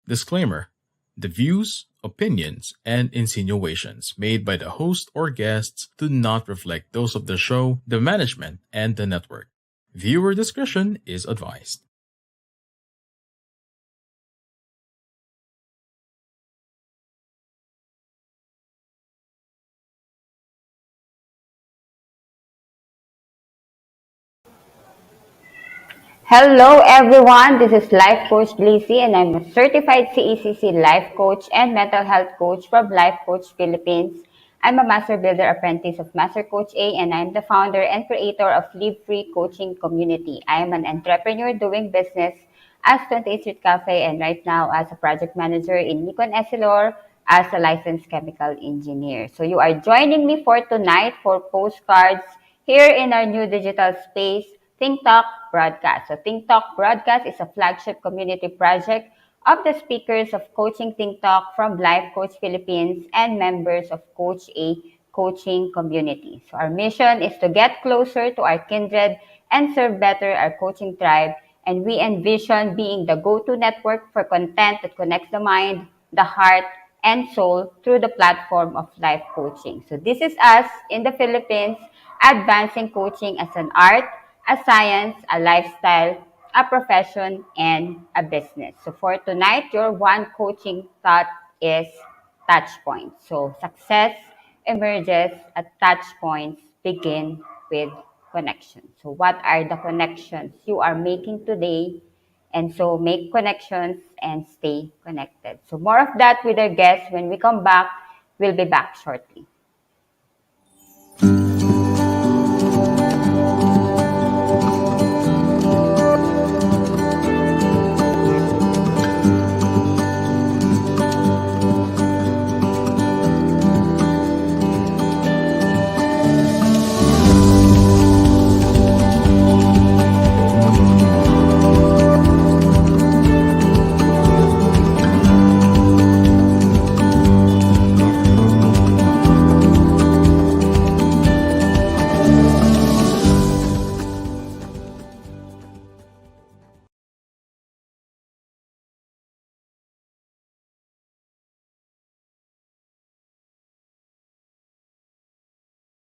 Disclaimer: the views, opinions, and insinuations made by the host or guests do not reflect those of the show, the management, and the network. Viewer discretion is advised. Hello everyone, this is Life Coach Glacy and I'm a certified CECC life coach and mental health coach from Life Coach Philippines. I'm a Master Builder Apprentice of Master Coach A and I'm the founder and creator of Live Free Coaching Community. I am an entrepreneur doing business as 28 Street Cafe and right now as a project manager in Nikon Essilor as a licensed chemical engineer. So you are joining me for tonight for Postcards here in our new digital space, Think Talk Broadcast. So Think Talk Broadcast is a flagship community project of the speakers of Coaching Think Talk from Life Coach Philippines and members of Coach A coaching community. So our mission is to get closer to our kindred and serve better our coaching tribe. And we envision being the go-to network for content that connects the mind, the heart, and soul through the platform of life coaching. So this is us in the Philippines advancing coaching as an art, a science, a lifestyle, a profession, and a business. So for tonight, your one coaching thought is touch points. So success emerges at touch points begin with connections. So what are the connections you are making today? And so make connections and stay connected. So more of that with our guests when we come back. We'll be back shortly.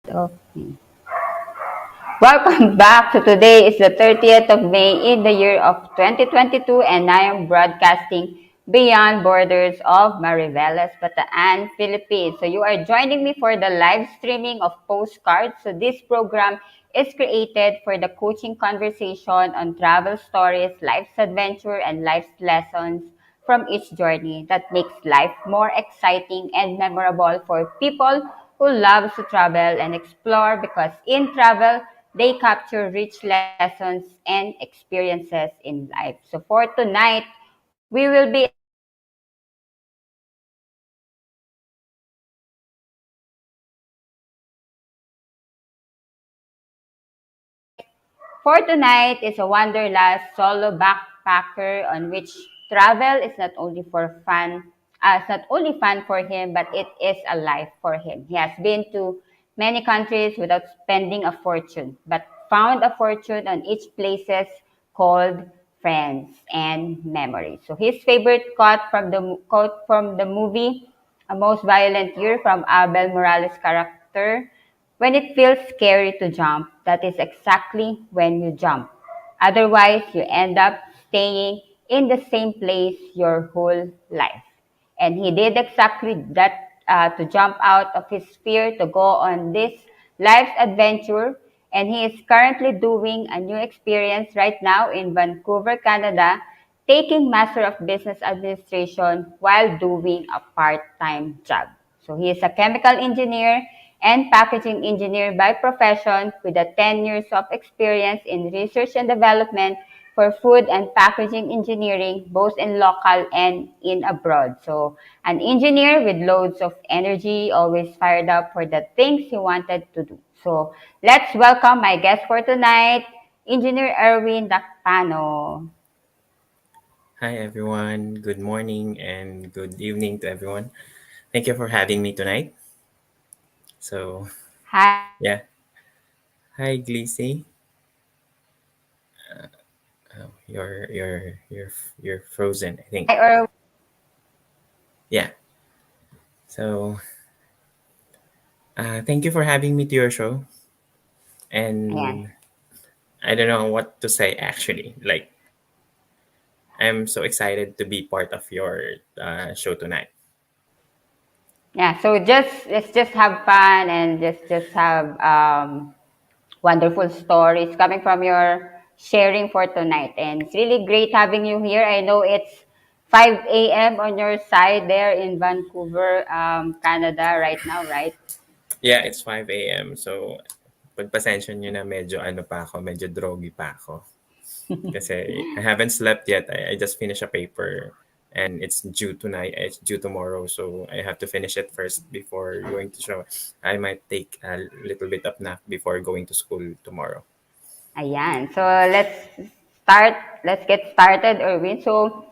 Okay. Welcome back. So today is the 30th of May in the year of 2022 and I am broadcasting beyond borders of Mariveles, Bataan, Philippines. So you are joining me for the live streaming of Postcards. So this program is created for the coaching conversation on travel stories, life's adventure, and life's lessons from each journey that makes life more exciting and memorable for people who loves to travel and explore because in travel, they capture rich lessons and experiences in life. So for tonight, we will be For tonight is a wanderlust solo backpacker on which travel is not only for fun, it's not only fun for him, but it is a life for him. He has been to many countries without spending a fortune, but found a fortune on each places called friends and memories. So his favorite quote from the movie A Most Violent Year from Abel Morales' character: when it feels scary to jump, that is exactly when you jump. Otherwise, you end up staying in the same place your whole life. And he did exactly that to jump out of his fear to go on this life's adventure. And he is currently doing a new experience right now in Vancouver, Canada, taking Master of Business Administration while doing a part-time job. So he is a chemical engineer and packaging engineer by profession with a 10 years of experience in research and development for food and packaging engineering, both in local and in abroad. So an engineer with loads of energy, always fired up for the things he wanted to do. So let's welcome my guest for tonight, Engineer Erwin Dacpano. Hi, everyone. Good morning and good evening to everyone. Thank you for having me tonight. So, Hi, yeah. Hi, Glacy. Oh, you're frozen, I think. Erwin. Yeah. So, thank you for having me to your show. Ayan. And I don't know what to say actually. Like, I'm so excited to be part of your show tonight. Yeah, so let's just have fun and just have wonderful stories coming from your sharing for tonight. And it's really great having you here. I know it's 5 a.m. on your side there in Vancouver, Canada right now, right? Yeah, it's 5 a.m. So, pagpasensya nyo na medyo ano pa ako, medyo drogy pa ako. Kasi I haven't slept yet. I just finished a paper and it's due tonight. It's due tomorrow. So I have to finish it first before going to show. I might take a little bit of nap before going to school tomorrow. Ayan. So start. Let's get started, Erwin. So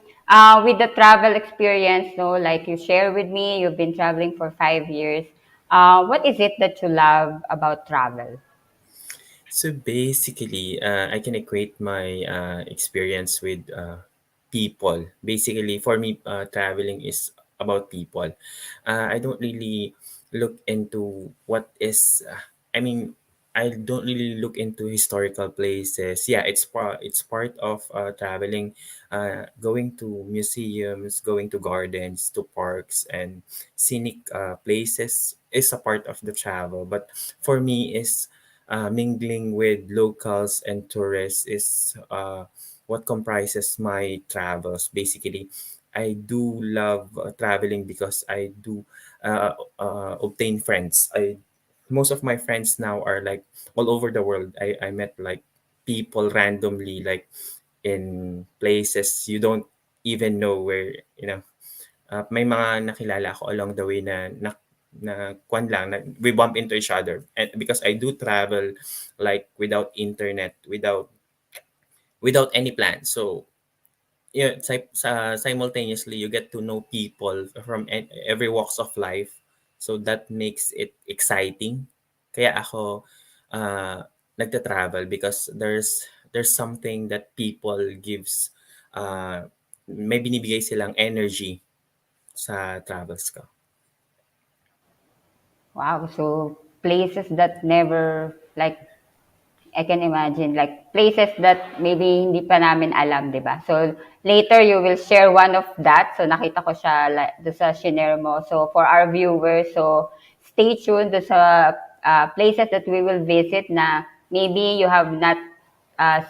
with the travel experience, no, like you share with me, you've been traveling for 5 years. What is it that you love about travel? So basically, I can equate my experience with people. Basically, for me, traveling is about people. I don't really look into what is. I mean, I don't really look into historical places. Yeah, it's part of traveling. Going to museums, going to gardens, to parks, and scenic places is a part of the travel. But for me, is mingling with locals and tourists is what comprises my travels. Basically, I do love traveling because I do obtain friends. Most of my friends now are like all over the world. I met like people randomly, like in places you don't even know where, may mga nakilala ako along the way na kwan lang na we bump into each other, and because I do travel like without internet, without any plan. So yeah, simultaneously you get to know people from every walks of life, so that makes it exciting. Kaya ako nagta-travel because there's something that people gives, uh, may binibigay silang energy sa travels ko. Wow. So places that never like I can imagine like places that maybe hindi pa namin alam, 'di ba? So later you will share one of that. So nakita ko siya like, do sa shinare mo. So for our viewers, so stay tuned do sa places that we will visit na maybe you have not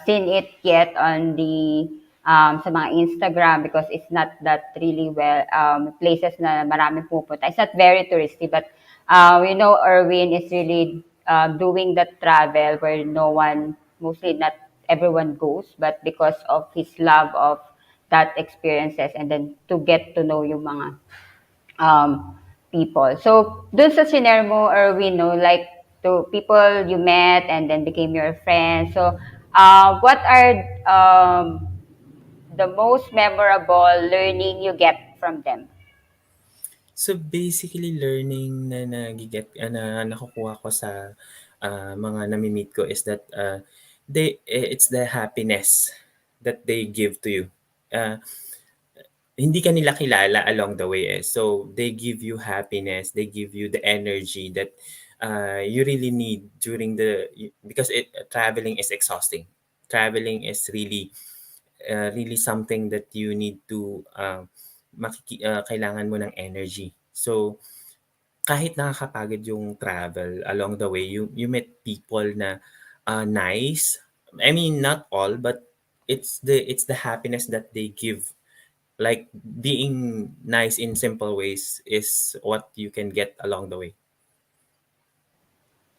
seen it yet on the sa mga Instagram because it's not that really well places na maraming pupunta. It's not very touristy, but Erwin is really doing that travel where no one, mostly not everyone goes, but because of his love of that experiences and then to get to know yung mga people. So, dun sa shinare mo, Erwin, no, like to people you met and then became your friends. So, what are the most memorable learning you get from them? So basically learning na na nakukuha ko sa mga nami-meet ko is that it's the happiness that they give to you. Uh, Hindi ka nila kilala along the way, eh. So they give you happiness, they give you the energy that you really need during because traveling is exhausting. Traveling is really something that you need to kailangan mo ng energy. So kahit nakakapagod yung travel along the way, you met people na nice. I mean, not all, but it's the happiness that they give. Like being nice in simple ways is what you can get along the way.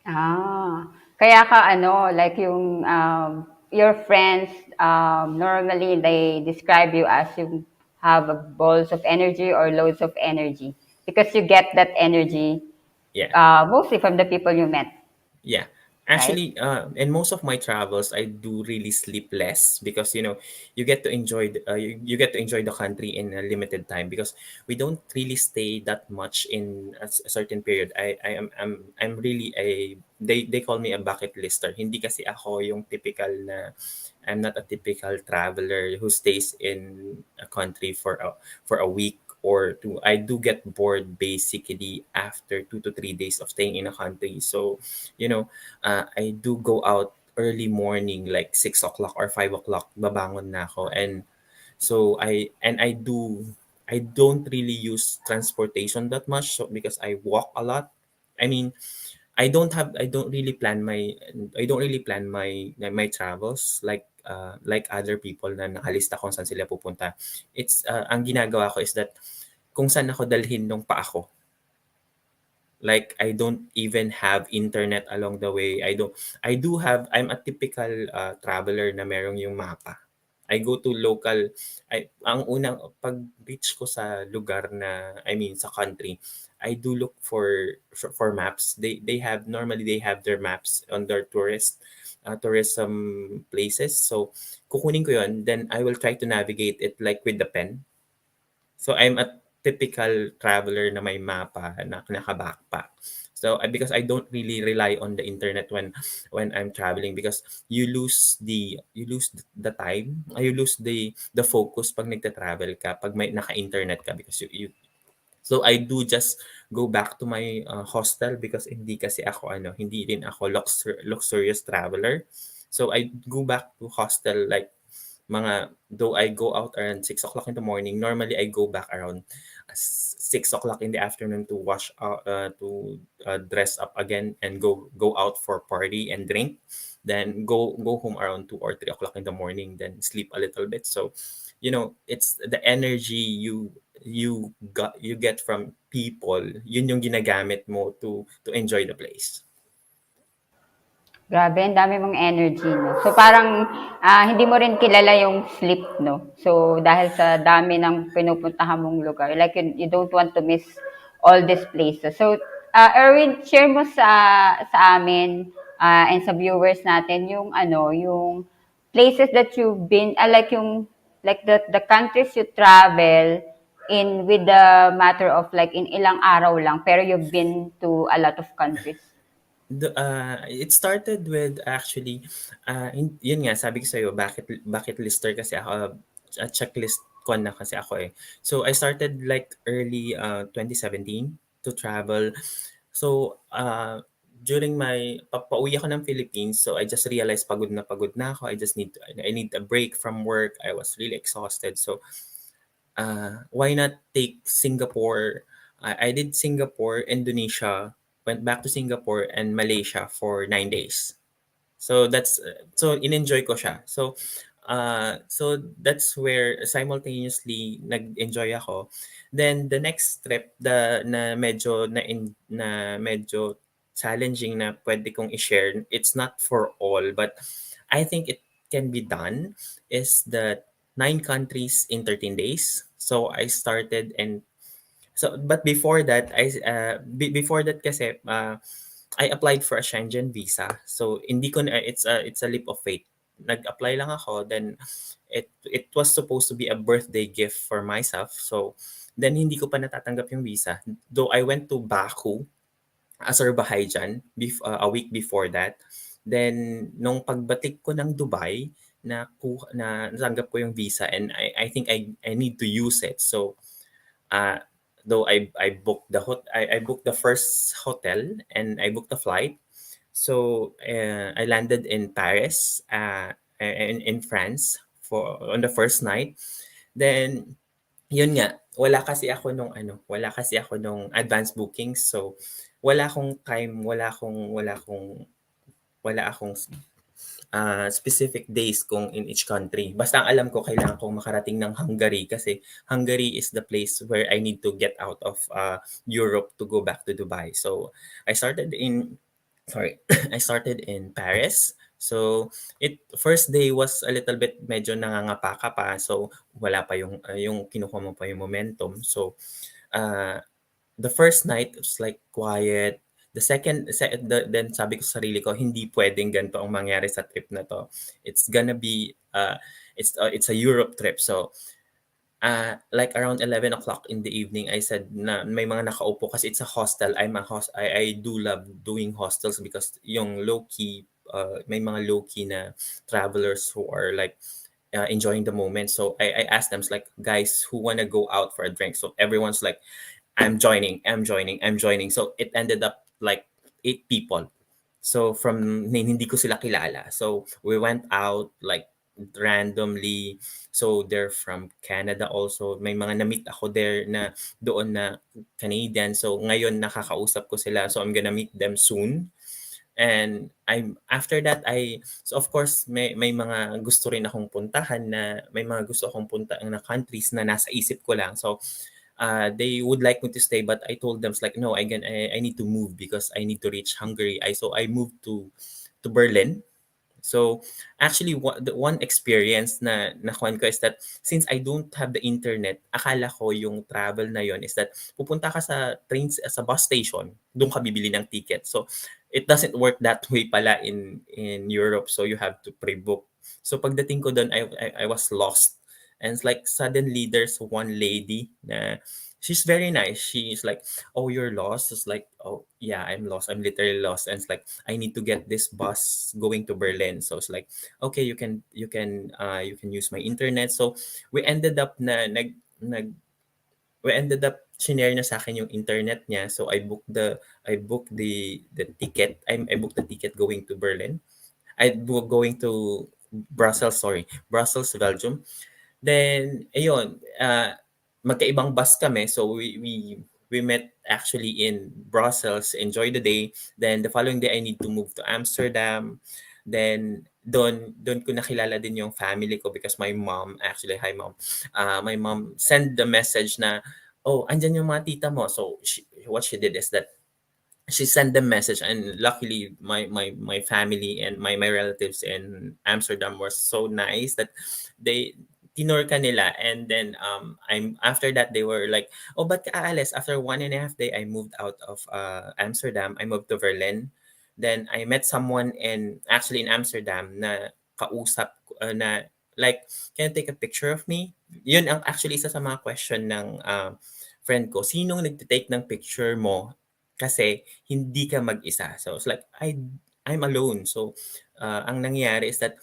Kaya ka ano, like yung your friends, normally they describe you as you have balls of energy or loads of energy because you get that energy Yeah. mostly from the people you met, Yeah. right? Actually, in most of my travels, I do really sleep less because you get to enjoy you get to enjoy the country in a limited time because we don't really stay that much in a certain period. I'm really they call me a bucket lister. Hindi kasi ako yung typical na I'm not a typical traveler who stays in a country for a week I do get bored basically after 2 to 3 days of staying in a country. So, you know, I do go out early morning, like 6 o'clock or 5 o'clock, babangon na ako. And so I don't really use transportation that much, so because I walk a lot. I mean, I don't really plan my travels like other people na nakalista kung saan sila pupunta. It's ang ginagawa ko is that kung saan ako dalhin nung paa ko. Like I don't even have internet along the way. I'm a typical traveler na merong yung mapa. I go to local ang unang pag reach ko sa lugar na I mean sa country, I do look for maps. They have their maps on their tourism places. So kukunin ko 'yon, then I will try to navigate it like with the pen. So I'm a typical traveler na may mapa na naka-backpack. So because I don't really rely on the internet when I'm traveling because you lose the time, you lose the focus pag nagta-travel ka pag may naka-internet ka because you so I do just go back to my hostel because hindi rin ako luxurious traveler. So I go back to hostel like though I go out around 6 o'clock in the morning, normally I go back around 6 o'clock in the afternoon to dress up again and go out for party and drink. Then go home around 2 or 3 o'clock in the morning, then sleep a little bit. So, it's the energy you get from people, yun yung ginagamit mo to enjoy the place. Grabe, ang dami mong energy, no? So, parang hindi mo rin kilala yung sleep, no? So, dahil sa dami ng pinupuntahan mong lugar, like you don't want to miss all these places. So, Erwin, share mo sa amin and sa viewers natin yung places that you've been, like the countries you travel in with the matter of like in ilang araw lang, pero you've been to a lot of countries. It started with actually, yun nga, sabi ko sa'yo, bucket lister kasi ako, checklist ko na kasi ako eh. So, I started like early 2017 to travel. So, during pauwi ako ng Philippines, so I just realized pagod na ako. I need a break from work. I was really exhausted. So, why not take Singapore? I did Singapore, Indonesia, went back to Singapore and Malaysia for 9 days. So so in-enjoy ko siya. So that's where simultaneously nag-enjoy ako. Then the next trip na medyo challenging na pwede kong i-share. It's not for all, but I think it can be done is the 9 countries in 13 days. So I started and so but before that before that kasi I applied for a Schengen visa. So hindi ko na it's a leap of faith. Nag-apply lang ako, then it was supposed to be a birthday gift for myself. So then hindi ko pa natatanggap yung visa. Though I went to Baku, Azerbaijan a week before that. Then nung pagbatik ko ng Dubai, na natanggap ko yung visa and I think I need to use it. So uh though I booked I booked the first hotel and I booked the flight. So I landed in Paris, in France for on the first night. Then yun nga, wala kasi ako nung advance bookings. So wala akong time, wala akong specific days kung in each country. Basta ang alam ko, kailangan kong makarating ng Hungary kasi Hungary is the place where I need to get out of Europe to go back to Dubai. So I started in I started in Paris. So first day was a little bit medyo nangangapa ka pa. So wala pa yung kinukuha mo pa yung momentum. So uh, the first night it was like quiet. Then sabi ko sa sarili ko, hindi pwedeng ganito ang mangyari sa trip na to. It's gonna be, it's a Europe trip. So, like around 11 o'clock in the evening, I said na may mga nakaupo kasi it's a hostel. I do love doing hostels because yung low-key, may mga low-key na travelers who are like enjoying the moment. So I asked them, it's like, guys, who want to go out for a drink? So everyone's like, I'm joining, I'm joining, I'm joining. So it ended up like 8 people. So from hindi ko sila kilala. So we went out like randomly. So they're from Canada also. May mga na-meet ako there na doon na Canadian. So ngayon nakakausap ko sila. So I'm gonna meet them soon. And I'm after that I so of course may mga gusto rin akong puntahan na may mga gusto akong puntahan na countries na nasa isip ko lang. So they would like me to stay, but I told them it's like no, I need to move because I need to reach Hungary. I moved to Berlin. So actually the one experience na nakuha ko is that since I don't have the internet, akala ko yung travel na yon is that pupunta ka sa sa bus station, doon ka bibili ng ticket. So it doesn't work that way pala in Europe. So you have to pre-book. So pagdating ko doon, I was lost. And it's like suddenly there's one lady na she's very nice. She's like, "Oh, you're lost." It's like, "Oh, yeah, I'm lost. I'm literally lost." And it's like, "I need to get this bus going to Berlin." So it's like, "Okay, you can use my internet." So we ended up na nag we ended up shinare niya sa akin yung internet niya. So I booked the ticket. I booked the ticket going to Berlin. Going to Brussels, sorry. Brussels, Belgium. Then, ayun, magkaibang bus kami. So, we met actually in Brussels, enjoy the day. Then, the following day, I need to move to Amsterdam. Then, doon ko nakilala din yung family ko because my mom, actually, hi mom, my mom sent the message na, oh, andyan yung mga tita mo. So, what she did is that she sent them message, and luckily my family and my relatives in Amsterdam were so nice that they tinor ka nila. And then I'm after that they were like, oh, ba't ka aalis? After 1.5 day I moved out of Amsterdam. I moved to Berlin. Then I met someone actually in Amsterdam na kausap na like, can you take a picture of me? Yun ang actually isa sa mga question ng friend ko, sinong nagte-take ng picture mo kasi hindi ka mag-isa. So it's like I'm alone. So ang nangyayari is that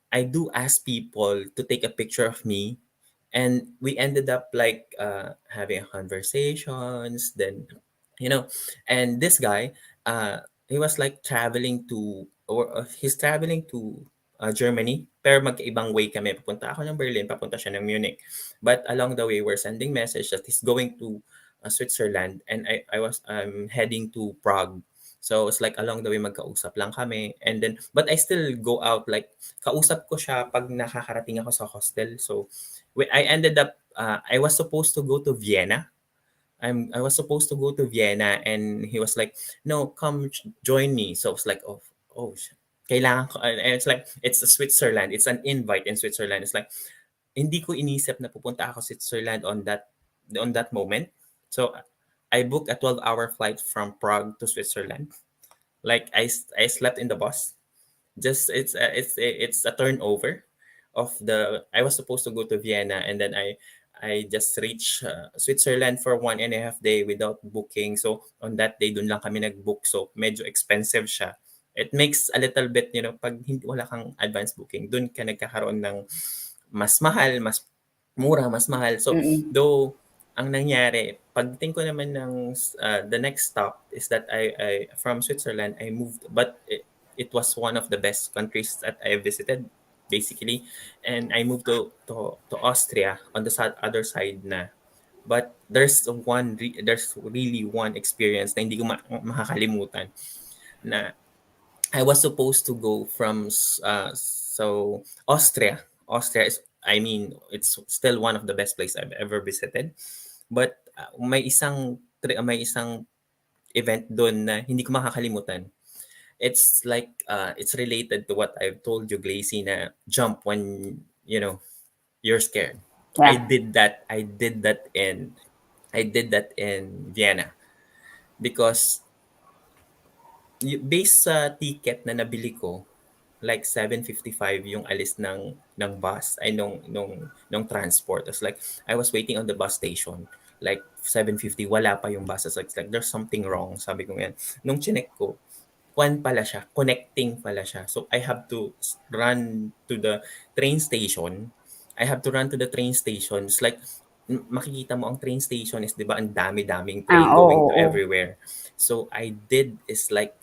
I do ask people to take a picture of me, and we ended up like having conversations. Then and this guy he was like traveling to or he's traveling to Germany, pero magkaibang way kami. Papunta ako ng Berlin, papunta siya ng Munich. But along the way, we're sending message that he's going to Switzerland, and I was heading to Prague. So it's like along the way magkausap lang kami, and then but I still go out, like kausap ko siya pag nakakarating ako sa hostel. So I ended up I was supposed to go to Vienna. I was supposed to go to Vienna, and he was like, "No, come join me." So it's like, oh, kailangan ko, and it's like it's Switzerland. It's an invite in Switzerland. It's like hindi ko inisip na pupunta ako sa Switzerland on that moment. So I booked a 12-hour flight from Prague to Switzerland. Like I slept in the bus. Just it's a turnover of the I was supposed to go to Vienna, and then I just reached Switzerland for 1.5 day without booking. So on that day, dun lang kami nag-book. So medyo expensive siya. It makes a little bit, pag hindi wala kang advance booking, dun ka nagkakaroon ng mas mahal, mas mura, mas mahal. So Mm-mm. though ang nangyari, pagdating ko naman ng the next stop is that I from Switzerland I moved, but it was one of the best countries that I visited basically, and I moved to Austria on the other side na. But there's really one experience na hindi ko makakalimutan na I was supposed to go from so Austria is, I mean, it's still one of the best places I've ever visited. But may isang event doon na hindi ko makakalimutan. It's like it's related to what I've told you, Glacy, na jump when you're scared. I Yeah. did that. I did that in Vienna because based sa ticket na nabili ko, like 7:55 yung alis ng bus ay nung transport. It's like I was waiting on the bus station. Like 7:50 wala pa yung bus. It's like there's something wrong. Sabi ko yan. Nung chinek ko, one pala siya, connecting pala siya. So I have to run to the train station. I have to run to the train station. It's like makikita mo ang train station is 'di ba ang dami-daming train Oo, going to oo. everywhere. So I did is like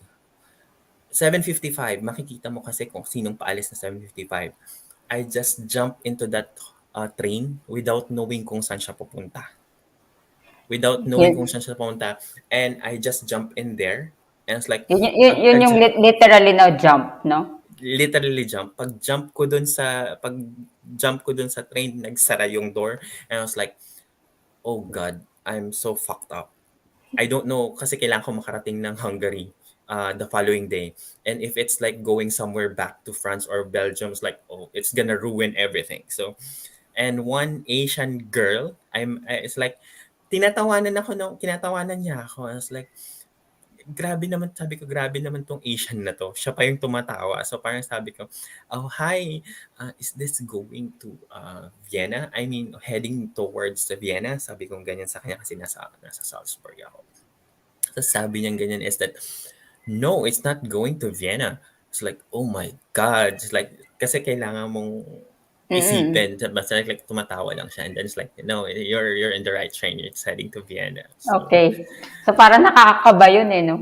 7:55. Makikita mo kasi kung sinong paalis na 7:55. I just jump into that train without knowing kung saan siya pupunta. Without knowing kung Yun, saan siya pupunta. And I just jump in there. And it's like, yun yung literally na jump, no? literally jump. Pag jump ko dun sa train, nagsara yung door. And I was like, oh God, I'm so fucked up. I don't know kasi kailangan ko makarating ng Hungary the following day. And if it's like going somewhere back to France or Belgium, it's like, oh, it's gonna ruin everything. So, and one Asian girl, it's like, kinatawanan niya ako. I was like, grabe naman, sabi ko, grabe naman tong Asian na to. Siya pa yung tumatawa. So parang sabi ko, oh, hi, is this going to Vienna? I mean, heading towards Vienna? Sabi ko ganyan sa kanya kasi nasa Salzburg ako. So sabi niya ganyan is that, no, it's not going to Vienna. It's like, oh my God. It's like, kasi kailangan mong Mm. isipin. Basta like tumatawa lang siya. And then it's like, no, you're in the right train. It's heading to Vienna. So, Okay. So, parang nakakakaba yun eh, no?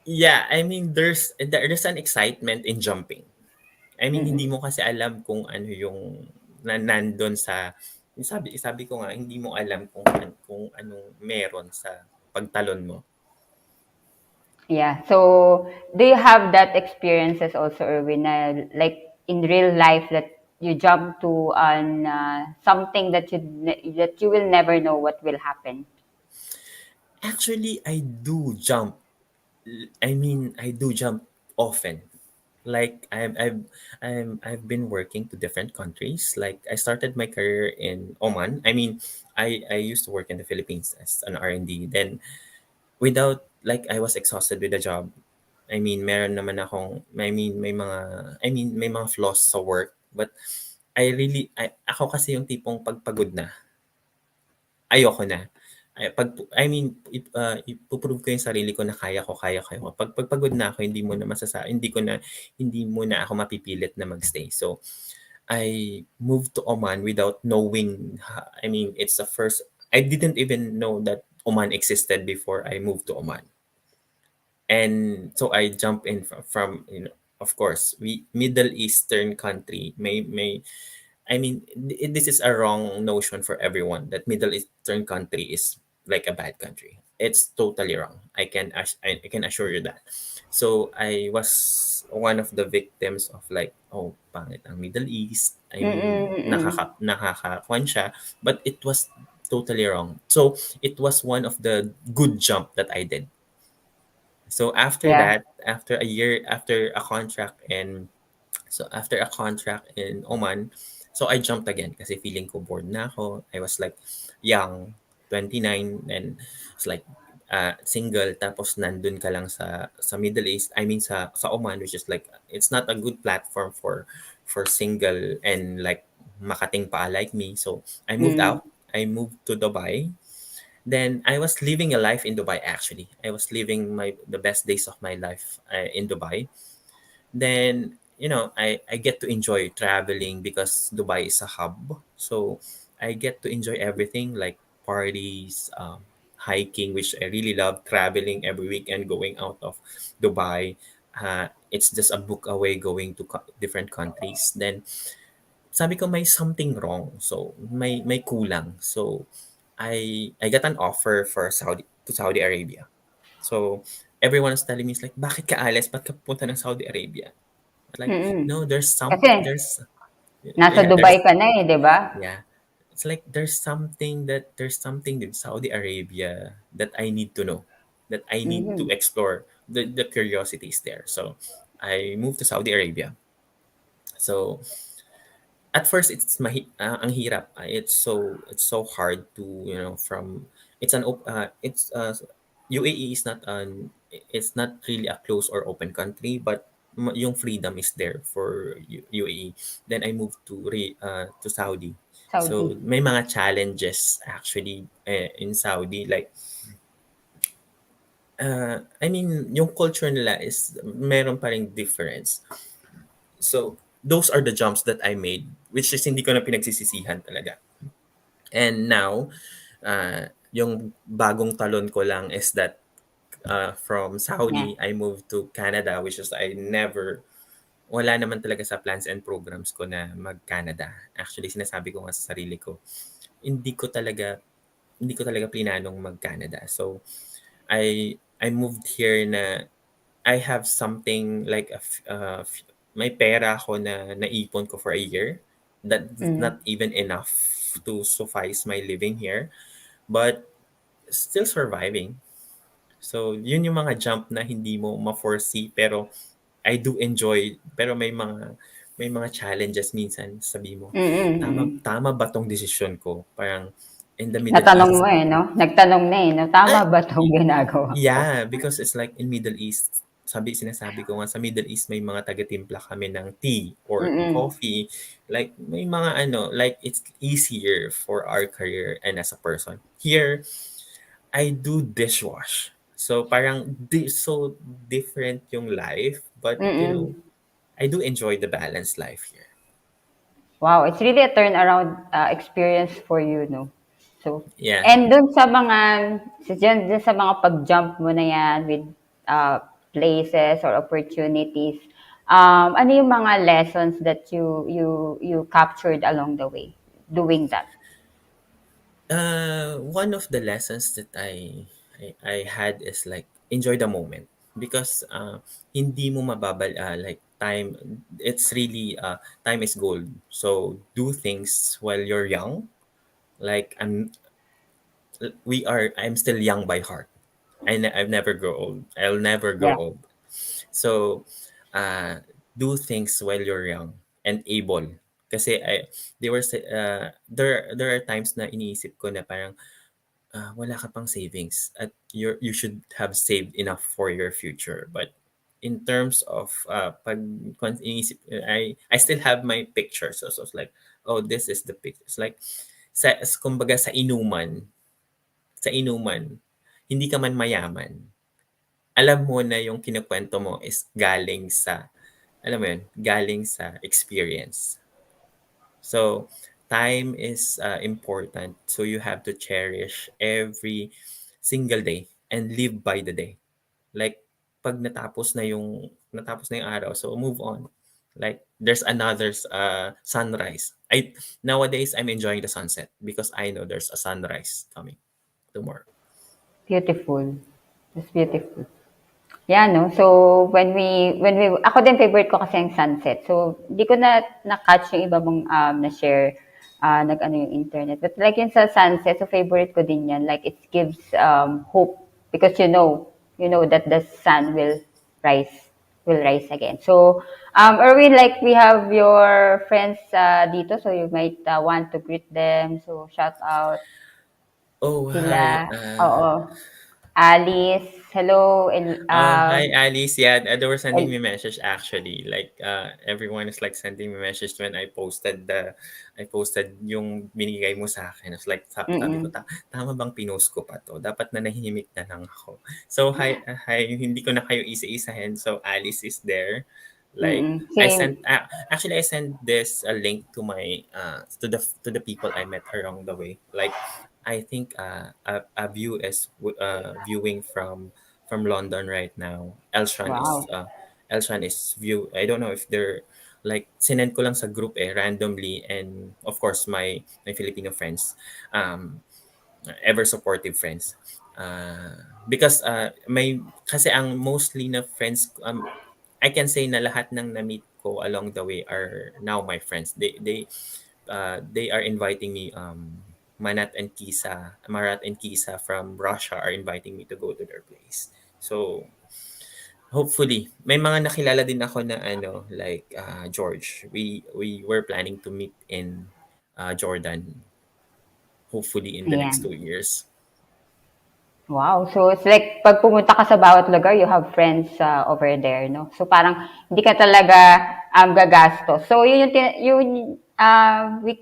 yeah, I mean, there's an excitement in jumping. I mean, hindi Mm. mo kasi alam kung ano yung nandun sa sabi ko nga hindi mo alam kung anong meron sa pagtalon mo. Yeah. So, do you have that experiences also, Erwin, na like in real life that you jump to on something that you will never know what will happen? Actually, I do jump. I mean, I do jump often. Like I've been working to different countries. Like I started my career in Oman. I mean, I used to work in the Philippines as an R&D. Then without like I was exhausted with the job. I mean, meron naman akong may mga flaws sa work, but ako kasi yung tipong pagpagod na, ayoko na. I mean, ipo-prove ko yung sarili ko na kaya ko. Pag pagod na ako, hindi mo na ako mapipilit na magstay. So, I moved to Oman without knowing, I mean, it's the first, I didn't even know that Oman existed before I moved to Oman. And so I jump in from of course, we Middle Eastern country may I mean, this is a wrong notion for everyone that Middle Eastern country is like a bad country. It's totally wrong. I can assure you that. So I was one of the victims of like, oh, pangit ang Middle East. I mean, Mm-mm. nakakakwan siya, but it was totally wrong. So it was one of the good jump that I did. So after Yeah. that, after a year, after a contract in Oman, so I jumped again kasi feeling ko bored na ako. I was like young, 29, and it's like single tapos nandun ka lang sa Middle East. I mean sa Oman, which is like it's not a good platform for single and like makating pa like me. So I moved Mm. out. I moved to Dubai. Then I was living a life in Dubai actually. I was living the best days of my life in Dubai. Then, I get to enjoy traveling because Dubai is a hub. So I get to enjoy everything like parties, hiking, which I really love, traveling every weekend, going out of Dubai. It's just a book away going to different countries. Then sabi ko may something wrong. So may kulang. So I got an offer for Saudi Arabia. So everyone is telling me it's like bakit ka alis? Ba't ka pupunta ng Saudi Arabia? Like Mm. no, Kasi there's nasa yeah, Dubai ka na eh, 'di ba? yeah. It's like there's something in Saudi Arabia that I need to know, that I need to Mhm. explore. The curiosity is there. So I moved to Saudi Arabia. So at first ang hirap. It's so hard to from it's an it's UAE is not an it's not really a closed or open country, but yung freedom is there for UAE. Then I moved to Saudi. Saudi. So may mga challenges actually in Saudi, like I mean, yung culture nila is meron pa ring difference. So, those are the jumps that I made, which is hindi ko na pinagsisisihan talaga. And now, yung bagong talon ko lang is that from Yeah. Saudi, I moved to Canada, which is wala naman talaga sa plans and programs ko na mag-Canada. Actually, sinasabi ko nga sa sarili ko, hindi ko talaga hindi ko talaga plinanong mag-Canada. So, I moved here na I have something like may pera ako na naipon ko for a year. That's Mm. not even enough to suffice my living here, but still surviving. So, yun yung mga jump na hindi mo ma-foresee pero I do enjoy pero may mga challenges minsan sabi mo, Mm, tama mm. tama ba tong desisyon ko? Parang in the Middle Natanong mo East. eh, 'no? Nagtanong na eh, 'no? Tama Ay, ba 'tong ginagawa ko? yeah, because it's like in Middle East, sinasabi ko nga sa Middle East may mga taga-timpla kami ng tea or Mm. coffee. Like may mga like it's easier for our career and as a person. Here, I do dishwash. So parang so different yung life, but Mm. I do enjoy the balanced life here. Wow, it's really a turnaround experience for you, no? So, Yeah. and dun sa mga, dun sa mga pag-jump mo na yan with places or opportunities, ano yung mga lessons that you captured along the way doing that? One of the lessons that I had is like enjoy the moment because hindi mo like time, it's really time is gold. So do things while you're young. Like I'm still young by heart. I've never grow old. I'll never grow Yeah. old. So, uh, do things while you're young and able. Kasi there are times na iniisip ko na parang wala ka pang savings at you should have saved enough for your future. But in terms of pag iniisip, I still have my picture. So it's like, oh, this is the picture. It's like kumbaga sa inuman, hindi ka man mayaman, alam mo na yung kinukuwento mo is galing sa alam mo yun, galing sa experience. So, time is important. So, you have to cherish every single day and live by the day. Like, pag natapos na yung araw, so move on. Like, there's another sunrise. Nowadays, I'm enjoying the sunset because I know there's a sunrise coming tomorrow. Beautiful. It's beautiful. Yeah, no? So, ako din favorite ko kasi yung sunset. So, di ko na-catch yung iba mong na-share, nag-ano yung internet. But like yun sa sunset, so favorite ko din yan. Like, it gives hope because you know that the sun rise, will rise again. So, Erwin, like we have your friends dito, so you might want to greet them. So, shout out Oh, hi. sila. Oo. Alice, hello. Hi Alice. Yeah, they were sending El- me message actually. Like everyone is like sending me message when I posted yung binigay mo sa akin. It's like sabi ko Mm, tama bang pinost ko pa to? Dapat na nahihimik na lang ako. So hi, hindi ko na kayo isa-isahin. So Alice is there. Like same. actually I sent this a link to my to the people I met along the way. Like I think a view is viewing from London right now. Wow. Elshan is view. I don't know if they're like sinend ko lang sa group randomly, and of course my Filipino friends, um ever supportive friends. Because may kasi ang mostly na friends I can say na lahat ng na-meet ko along the way are now my friends. They are inviting me Marat and Kisa from Russia are inviting me to go to their place. So hopefully may mga nakilala din ako na like George. We were planning to meet in Jordan hopefully in the next Ayan. 2 years. Wow. So, it's like, pag pumunta ka sa bawat lugar, you have friends over there, no? So, parang, hindi ka talaga gagastos. So, yun yung, we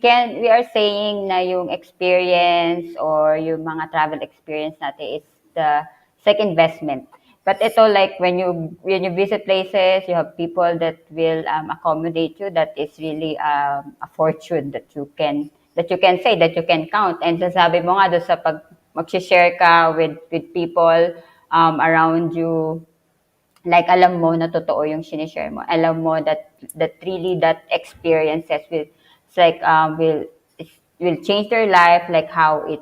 are saying na yung experience or yung mga travel experience natin is the It's like investment. But ito, like when you visit places, you have people that will accommodate you. That is really a fortune that you can say, that you can count. And sasabi mo nga doon sa pag mag-share ka with people around you, like alam mo na totoo yung sinishare mo. Alam mo that really that experiences will, it's like will change their life, like how it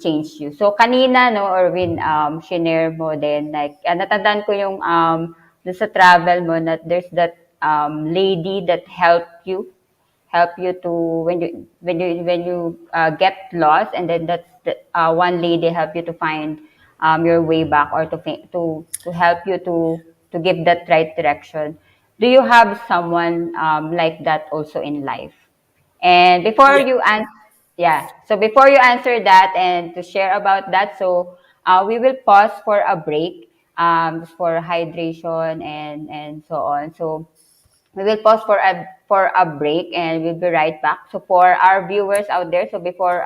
changed you. So kanina no, Erwin, shinare mo din, like natandaan ko yung dun sa travel mo, na there's that lady that help you to when you get lost, and then that's the one lady help you to find your way back, or to help you to give that right direction. Do you have someone like that also in life? And before Yeah. you answer, yeah, so before you answer that and to share about that, so we will pause for a break, just for hydration and so on. So we will pause for a break, and we'll be right back. So for our viewers out there, so before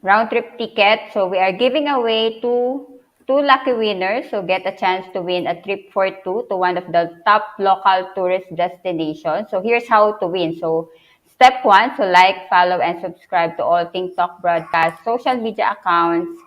round trip ticket, so we are giving away two lucky winners. So get a chance to win a trip for two to one of the top local tourist destinations. So here's how to win. So step one, so like, follow, and subscribe to all Think Talk Broadcast social media accounts,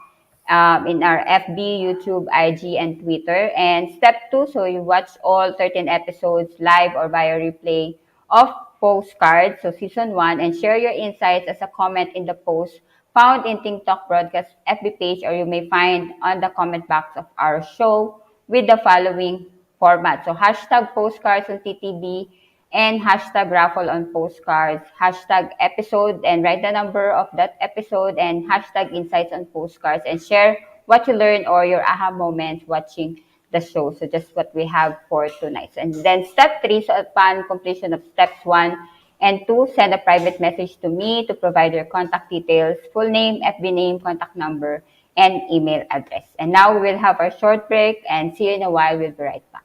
in our FB, YouTube, IG, and Twitter. And step two, so you watch all 13 episodes live or via replay of Postcards, so season one, and share your insights as a comment in the post found in TikTok Broadcast FB page, or you may find on the comment box of our show with the following format. So hashtag Postcards on TTB, and hashtag raffle on Postcards, hashtag episode, and write the number of that episode, and hashtag insights on Postcards, and share what you learned or your aha moments watching the show. So just what we have for tonight. And then step three, so upon completion of steps one and two, send a private message to me to provide your contact details, full name, FB name, contact number, and email address. And now we will have our short break, and see you in a while. We'll be right back.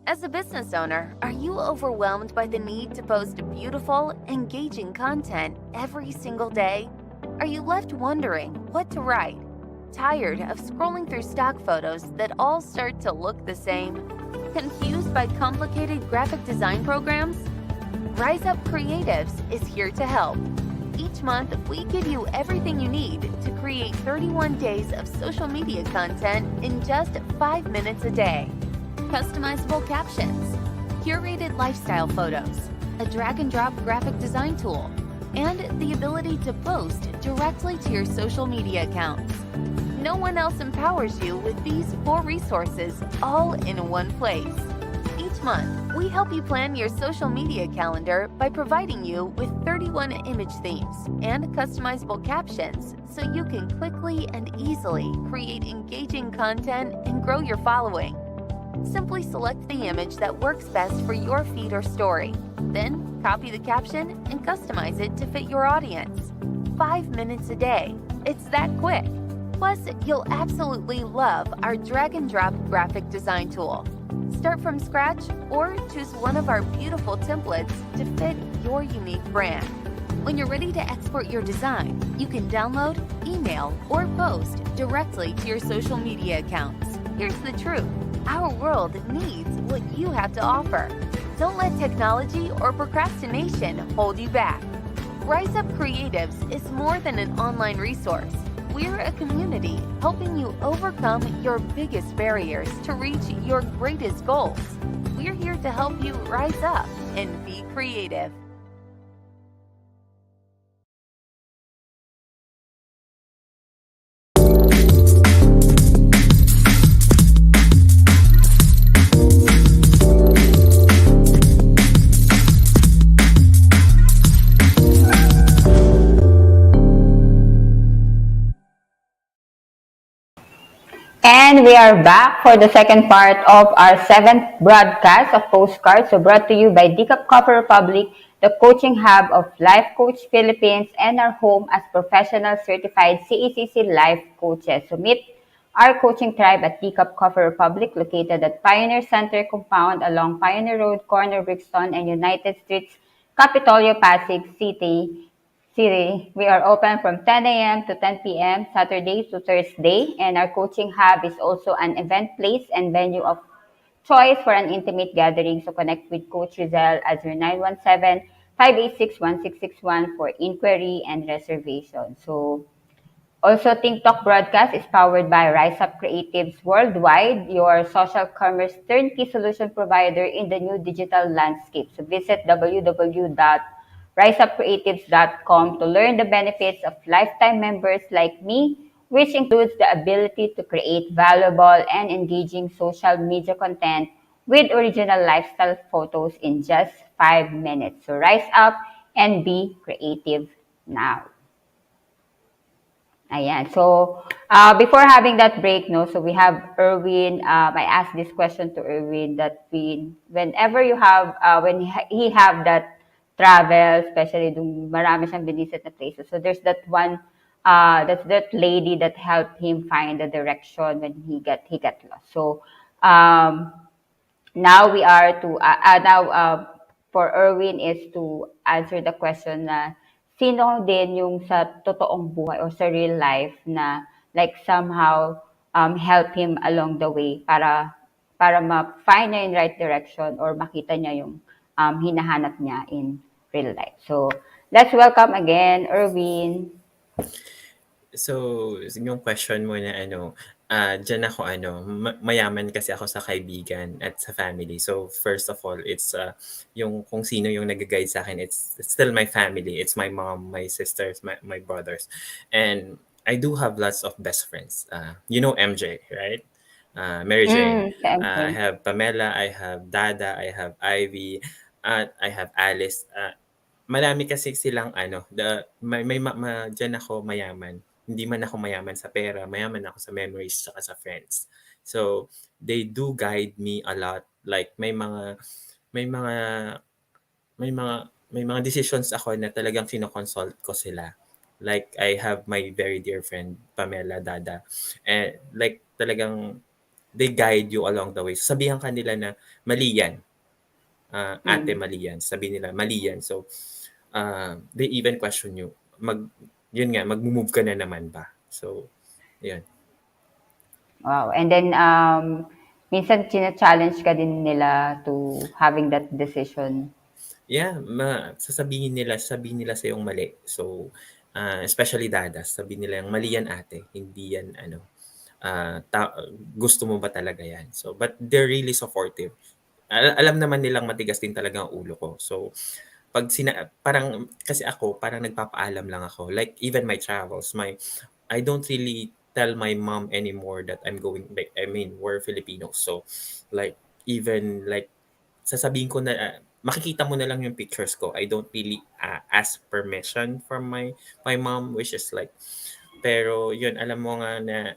As a business owner, are you overwhelmed by the need to post beautiful, engaging content every single day? Are you left wondering what to write? Tired of scrolling through stock photos that all start to look the same? Confused by complicated graphic design programs? Rise Up Creatives is here to help. Each month, we give you everything you need to create 31 days of social media content in just 5 minutes a day. Customizable captions, curated lifestyle photos, a drag-and-drop graphic design tool, and the ability to post directly to your social media accounts. No one else empowers you with these 4 resources all in one place. Each month, we help you plan your social media calendar by providing you with 31 image themes and customizable captions, so you can quickly and easily create engaging content and grow your following. Simply select the image that works best for your feed or story. Then, copy the caption and customize it to fit your audience. 5 minutes a day. It's that quick. Plus, you'll absolutely love our drag-and-drop graphic design tool. Start from scratch or choose one of our beautiful templates to fit your unique brand. When you're ready to export your design, you can download, email, or post directly to your social media accounts. Here's the truth: our world needs what you have to offer. Don't let technology or procrastination hold you back. Rise Up Creatives is more than an online resource. We're a community helping you overcome your biggest barriers to reach your greatest goals. We're here to help you rise up and be creative. And we are back for the second part of our seventh broadcast of Postcards, so brought to you by Decaf Coffee Republic, the coaching hub of Life Coach Philippines, and our home as professional certified CECC life coaches. So meet our coaching tribe at Decaf Coffee Republic, located at Pioneer Center Compound along Pioneer Road, corner Brixton and United Streets, Capitolio, Pasig City. We are open from 10 a.m. to 10 p.m. Saturday to Thursday, and our coaching hub is also an event place and venue of choice for an intimate gathering. So connect with Coach Rizal at 0917-586-1661 for inquiry and reservation. So also, TikTok broadcast is powered by Rise Up Creatives Worldwide, your social commerce turnkey solution provider in the new digital landscape. So visit www.riseupcreatives.com to learn the benefits of lifetime members like me, which includes the ability to create valuable and engaging social media content with original lifestyle photos in just 5 minutes. So rise up and be creative now. Ayan. So, before having that break, no, so we have Erwin. I asked this question to Erwin that whenever you have, when he have that travel, especially dung marami siyang binisit na places. So, there's that one, that's that lady that helped him find the direction when he got lost. So, now we are to now for Erwin is to answer the question na sino din yung sa totoong buhay or sa real life na like somehow help him along the way para ma-find niya yung right direction or makita niya yung hinahanap niya in real life. So, let's welcome again Erwin. So, yung question mo na ano, diyan ako ano, mayaman kasi ako sa kaibigan at sa family. So, first of all, it's yung kung sino yung nag-guide sa akin, it's still my family. It's my mom, my sisters, my brothers. And I do have lots of best friends. You know MJ, right? Mary Jane. I Siyempre. have Pamela, I have Dada, I have Ivy, at I have Alice. Marami kasi silang ano, diyan ako mayaman. Hindi man ako mayaman sa pera, mayaman ako sa memories saka sa friends. So, they do guide me a lot. Like may mga may mga may mga decisions ako na talagang kino-consult ko sila. Like I have my very dear friend Pamela Dada. And like talagang they guide you along the way. Sabihan ka nila na mali yan. Ate Mm. mali yan. Sabi nila mali yan. So they even question you. Yun nga, mag-move ka na naman ba? So, yun. Wow. And then minsan challenge ka din nila to having that decision. Yeah, sasabihin nila sa yung mali. So, especially dadas, sabihin nila yung mali yan ate, hindi yan ano, gusto mo ba talaga yan? So, but they're really supportive. Alam naman nilang matigas din talaga ang ulo ko. So, parang kasi ako parang nagpapaalam lang ako. Like even my travels, I don't really tell my mom anymore that I'm going like I mean, we're Filipinos. So like even like sasabihin ko na makikita mo na lang yung pictures ko. I don't really ask permission from my mom, which is like pero yun alam mo nga na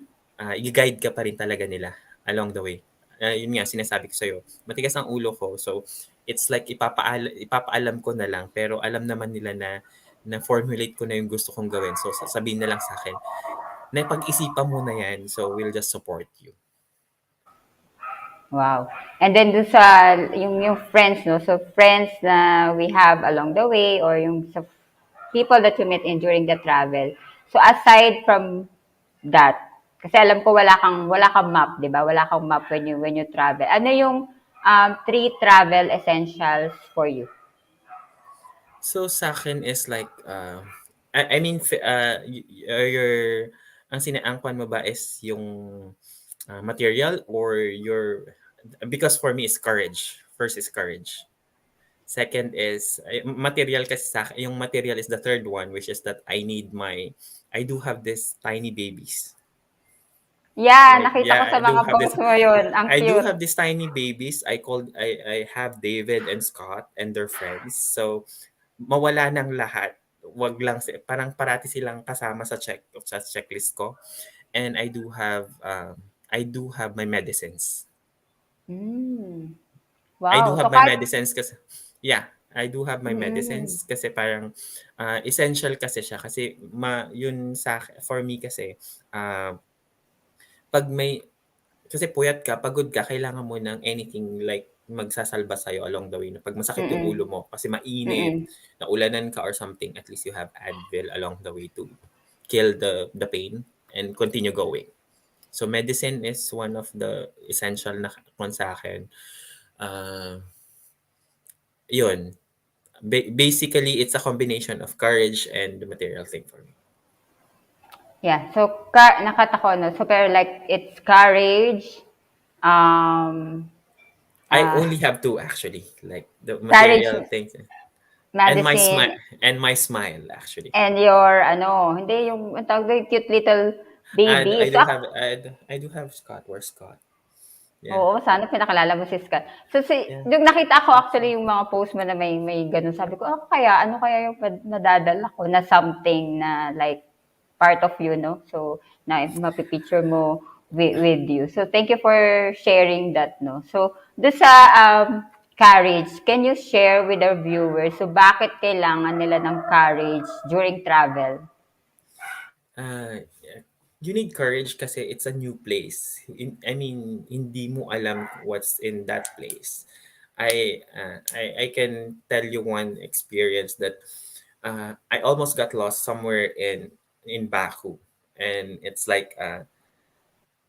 i-guide ka pa rin talaga nila along the way. Yun nga sinasabi ko sa'yo, matigas ang ulo ko. So, it's like ipapaalam ko na lang pero alam naman nila na formulate ko na yung gusto kong gawin. So, sasabihin na lang sa akin, na pag-isipan mo na yan. So, we'll just support you. Wow. And then dun sa yung friends, no? So friends na we have along the way or yung sa people that you met in during the travel. So aside from that, Kasi alam ko wala kang map, 'di ba? Wala kang map when you travel. Ano yung three travel essentials for you? So sa akin is like, I mean, your, ang sinaangkwan mo ba is yung material or your, because for me it's courage. First is courage. Second is material kasi sa akin, yung material is the third one, which is that I do have this tiny babies. Yeah, Right? nakita ko Yeah, sa mga post mo yun. Ang I do cute. have these tiny babies. I have David and Scott and their friends. So mawala ng lahat. Wag lang parang parati silang kasama sa checklist ko. And I do have my medicines. Mm. I do Wow. So have my kahit medicines kasi yeah, I do have my mm, medicines kasi parang essential kasi siya kasi yun for me kasi uh, pag may kasi puyat ka, pagod ka, kailangan mo ng anything like magsasalba sa'yo along the way na 'pag masakit yung ulo mm, mo kasi mainit, mm. naulanan ka or something, at least you have Advil along the way to kill the pain and continue going. So medicine is one of the essential na kung sa'kin. Ah, yun, basically it's a combination of courage and the material thing for me. Yeah. So nakata ko no. So pero like it's courage, um I uh only have two actually, like the courage, material things and my smile medicine, actually. and your ano, hindi yung ang tawag doon, cute little And baby. So I do have Scott. Where's Scott? Yeah. oo, sana pinakalala mo si Scott. So Yeah. yung nakita ko actually yung mga post mo na may ganun, sabi ko, ano kaya yung nadadala ko na something na like part of you, no? So na mapipicture mo with you. So thank you for sharing that, no? So do sa courage, can you share with our viewers so bakit kailangan nila ng courage during travel? Yeah. You need courage kasi it's a new place. I mean, hindi mo alam what's in that place. I can tell you one experience that I almost got lost somewhere in Baku, and it's like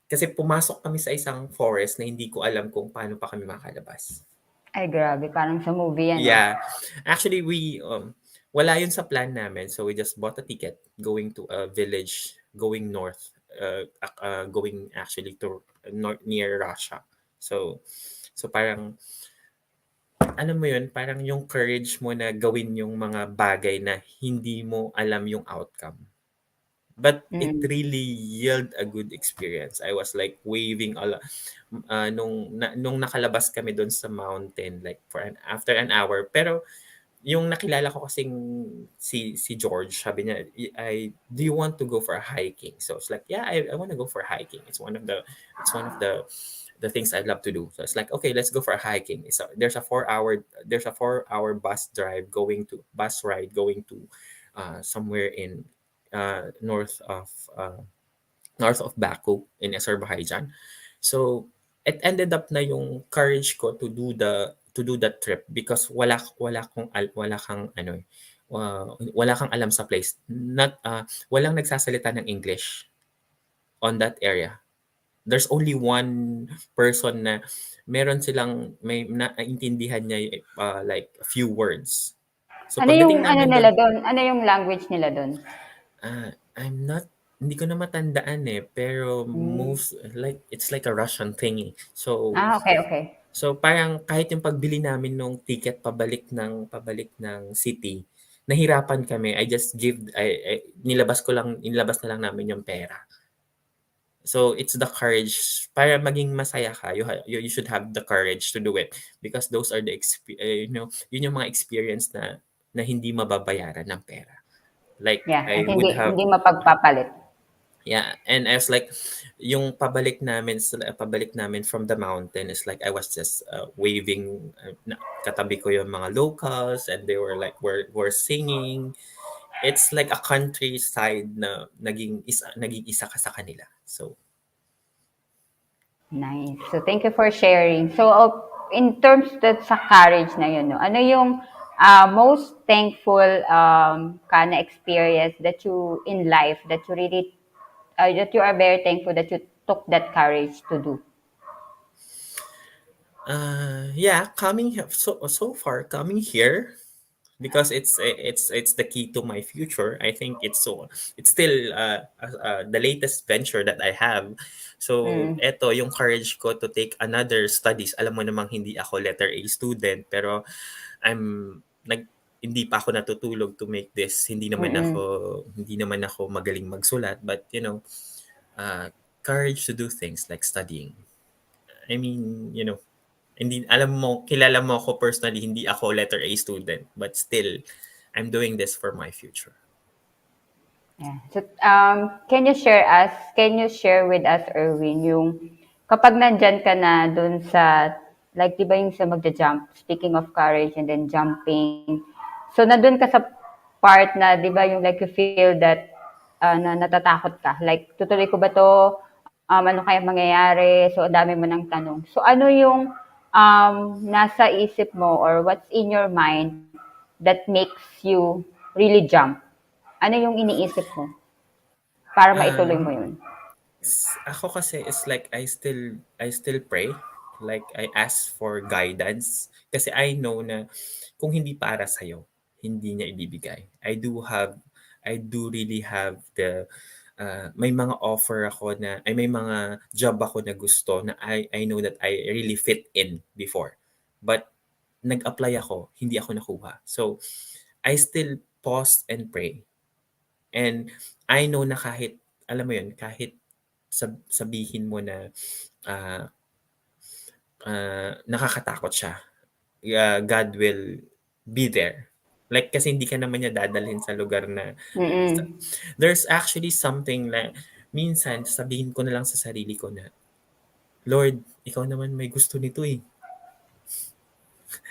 kasi pumasok kami sa isang forest na hindi ko alam kung paano pa kami makalabas. Ay, grabe, parang sa movie yan, no? Yeah. Actually, wala yun sa plan namin. So we just bought a ticket going to a village going north, going actually to north near Russia. So parang ano mo yun, parang yung courage mo na gawin yung mga bagay na hindi mo alam yung outcome. But it Mm. really yield a good experience. I was like waving nung nakalabas kami doon sa mountain like after an hour. Pero yung nakilala ko kasing si George, sabi niya, do you want to go for a hiking? So it's like, yeah, I want to go for hiking. It's one of the things I love to do. So it's like, okay, let's go for a hiking. There's a 4 hour bus ride going to somewhere in north of Baku in Azerbaijan. So it ended up na yung courage ko to do that trip because wala kang ano wala kang alam sa place. Walang nagsasalita ng English on that area. There's only one person na meron silang may naintindihan niya like a few words. So Ano yung pagdating ano namin nila doon, doon? Ano yung language nila doon? I'm not hindi ko na matandaan pero Hmm. it's like a Russian thingy. Okay, okay. So parang kahit yung pagbili namin nung ticket pabalik ng city, nahirapan kami. Nilabas na lang namin yung pera. So it's the courage para maging masaya ka. You should have the courage to do it because those are yun yung mga experience na hindi mababayaran ng pera. Like Yeah, at I would have hindi mapagpapalit. Yeah, and I was like, yung pabalik namin from the mountain is like I was just waving, katabi ko yung mga locals and they were like were singing. It's like a countryside na naging isa ka sa kanila. So Nice. So thank you for sharing. So in terms that sa courage na yun, no, ano yung most thankful ka na experience that you in life that you really that you are very thankful that you took that courage to do? Yeah, so far coming here, because it's the key to my future. I think it's still the latest venture that I have. So Mm, eto yung courage ko to take another studies. Alam mo namang hindi ako letter A student, pero I'm nag hindi pa ako natutulog to make this. mm, Hindi naman ako magaling magsulat, but uh, courage to do things like studying. I mean, hindi alam mo, kilala mo ako personally, hindi ako letter A student, but still I'm doing this for my future. yeah. So, can you share with us, Erwin, yung kapag nandyan ka na dun sa, like, di ba yung sa magja-jump, speaking of courage and then jumping, so nandun ka sa part na, di ba yung like you feel that na natatakot ka, like, tutuloy ko ba to, ano kaya mangyayari, so ang dami mo ng tanong. So, ano yung nasa isip mo or what's in your mind that makes you really jump? Ano yung iniisip mo para maituloy Um, mo yun? Ako kasi is like I still pray. Like I ask for guidance kasi I know na kung hindi para sa hindi niya ibibigay. I do really have the may mga offer ako na ay may mga job ako na gusto na I know that I really fit in before. But nag-apply ako, hindi ako nakuha. So I still pause and pray. And I know na kahit, alam mo yun, kahit sabihin mo na ah, nakakatakot siya, God will be there. Like, kasi hindi ka naman niya dadalhin sa lugar na, Mm. there's actually something na, minsan, sabihin ko na lang sa sarili ko na, Lord, ikaw naman may gusto nito eh.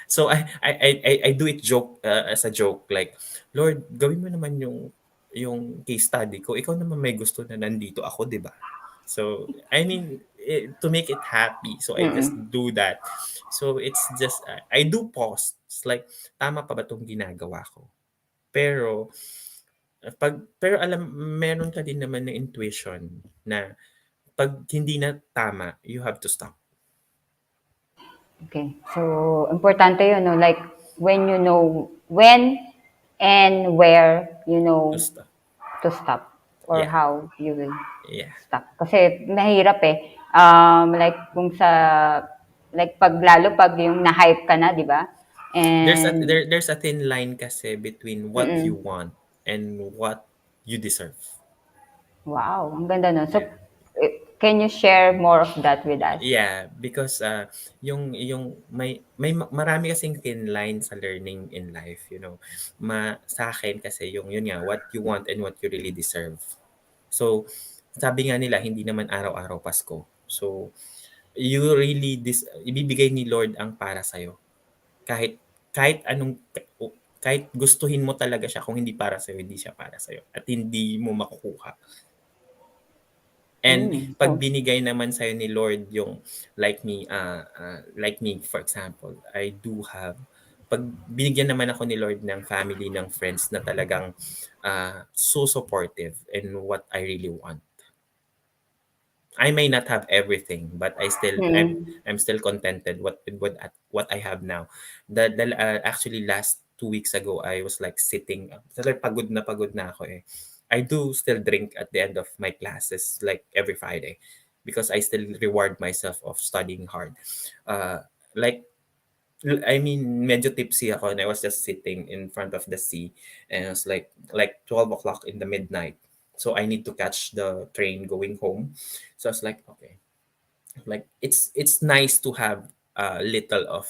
So I do it as a joke, like, Lord, gawin mo naman yung case study ko. Ikaw naman may gusto na nandito ako, 'di ba? So I mean, to make it happy, so I just Mm. do that. So it's just I do pause. It's like, tama pa ba 'tong ginagawa ko? Pero pero alam, meron ka din naman na intuition na pag hindi na tama, you have to stop. Okay. So, importante yun, no? Like, when you know when and where you To know stop. to stop or Yeah. how you will Yeah. stop. Kasi mahirap eh. Like, kung sa, like, lalo pag yung na-hype ka na, di ba? And, There's a thin line kasi between what you mm, want and what you deserve. wow, ang ganda nun. So, Yeah. can you share more of that with us? Yeah, because yung marami kasing thin line sa learning in life, sa akin kasi yung yun nga, what you want and what you really deserve. So, sabi nga nila hindi naman araw-araw Pasko. So, ibibigay ni Lord ang para sa kahit kahit anong kahit gustuhin mo talaga siya, kung hindi para sa'yo, hindi siya para sa'yo at hindi mo makukuha. And Mm, 'pag so, binigay naman sa'yo ni Lord yung like me for example, I do have 'pag binigyan naman ako ni Lord ng family, ng friends na talagang so supportive in what I really want. I may not have everything, but mm, I'm still contented what I have now. Actually last 2 weeks ago, I was like sitting, like pagod na ako eh. I do still drink at the end of my classes, like every Friday, because I still reward myself of studying hard. Like, I mean, medyo tipsy ako, and I was just sitting in front of the sea, and it was like 12 o'clock in the midnight. So I need to catch the train going home. So I was like, okay, like it's nice to have little of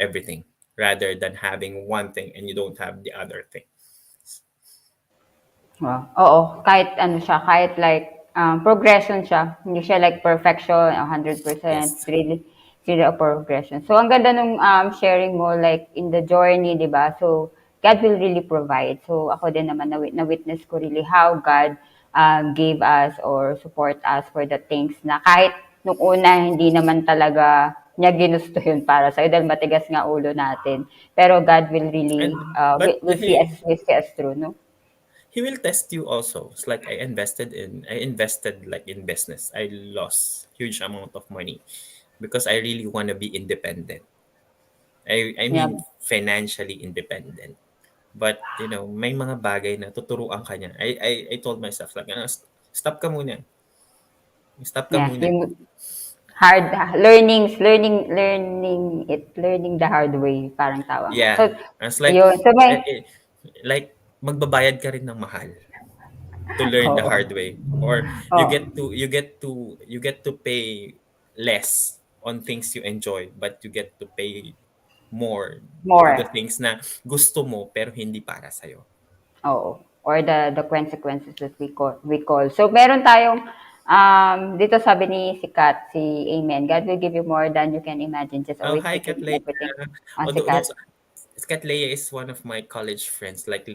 everything rather than having one thing and you don't have the other thing. wow. Oo, kahit ano siya, kahit like progression siya. Hindi siya like perfection, 100%. Yes, It's really a progression. So, ang ganda nung sharing mo like in the journey, di ba? So, God will really provide. So, ako din naman na-witness ko really how God gave us or support us for the things na kahit nung una hindi naman talaga niya ginusto yun para sa'yo dahil matigas nga ulo natin. Pero God will really and but will see us through, no? he will test you also. It's like I invested like in business. I lost huge amount of money because I really want to be independent. I Yeah. mean financially independent. But may mga bagay na tuturuan ka niya. I told myself like, stop ka muna. Stop ka Yeah. muna. Yung learning the hard way, parang tawag. Yeah. So, It's like ayun. So, eh, may, eh, like magbabayad ka rin ng mahal to learn the oo. hard way, or you Oo. get to you get to you get to pay less on things you enjoy, but you get to pay more to the More. things na gusto mo pero hindi para sa'yo. Oo. Or the consequences that we call. So, meron tayong, dito sabi ni si Kat, si Amen, God will give you more than you can imagine. Just Oh, always hi, speak it in Katley. everything. Si Although Kat. those Skat Leia is one of my college friends, like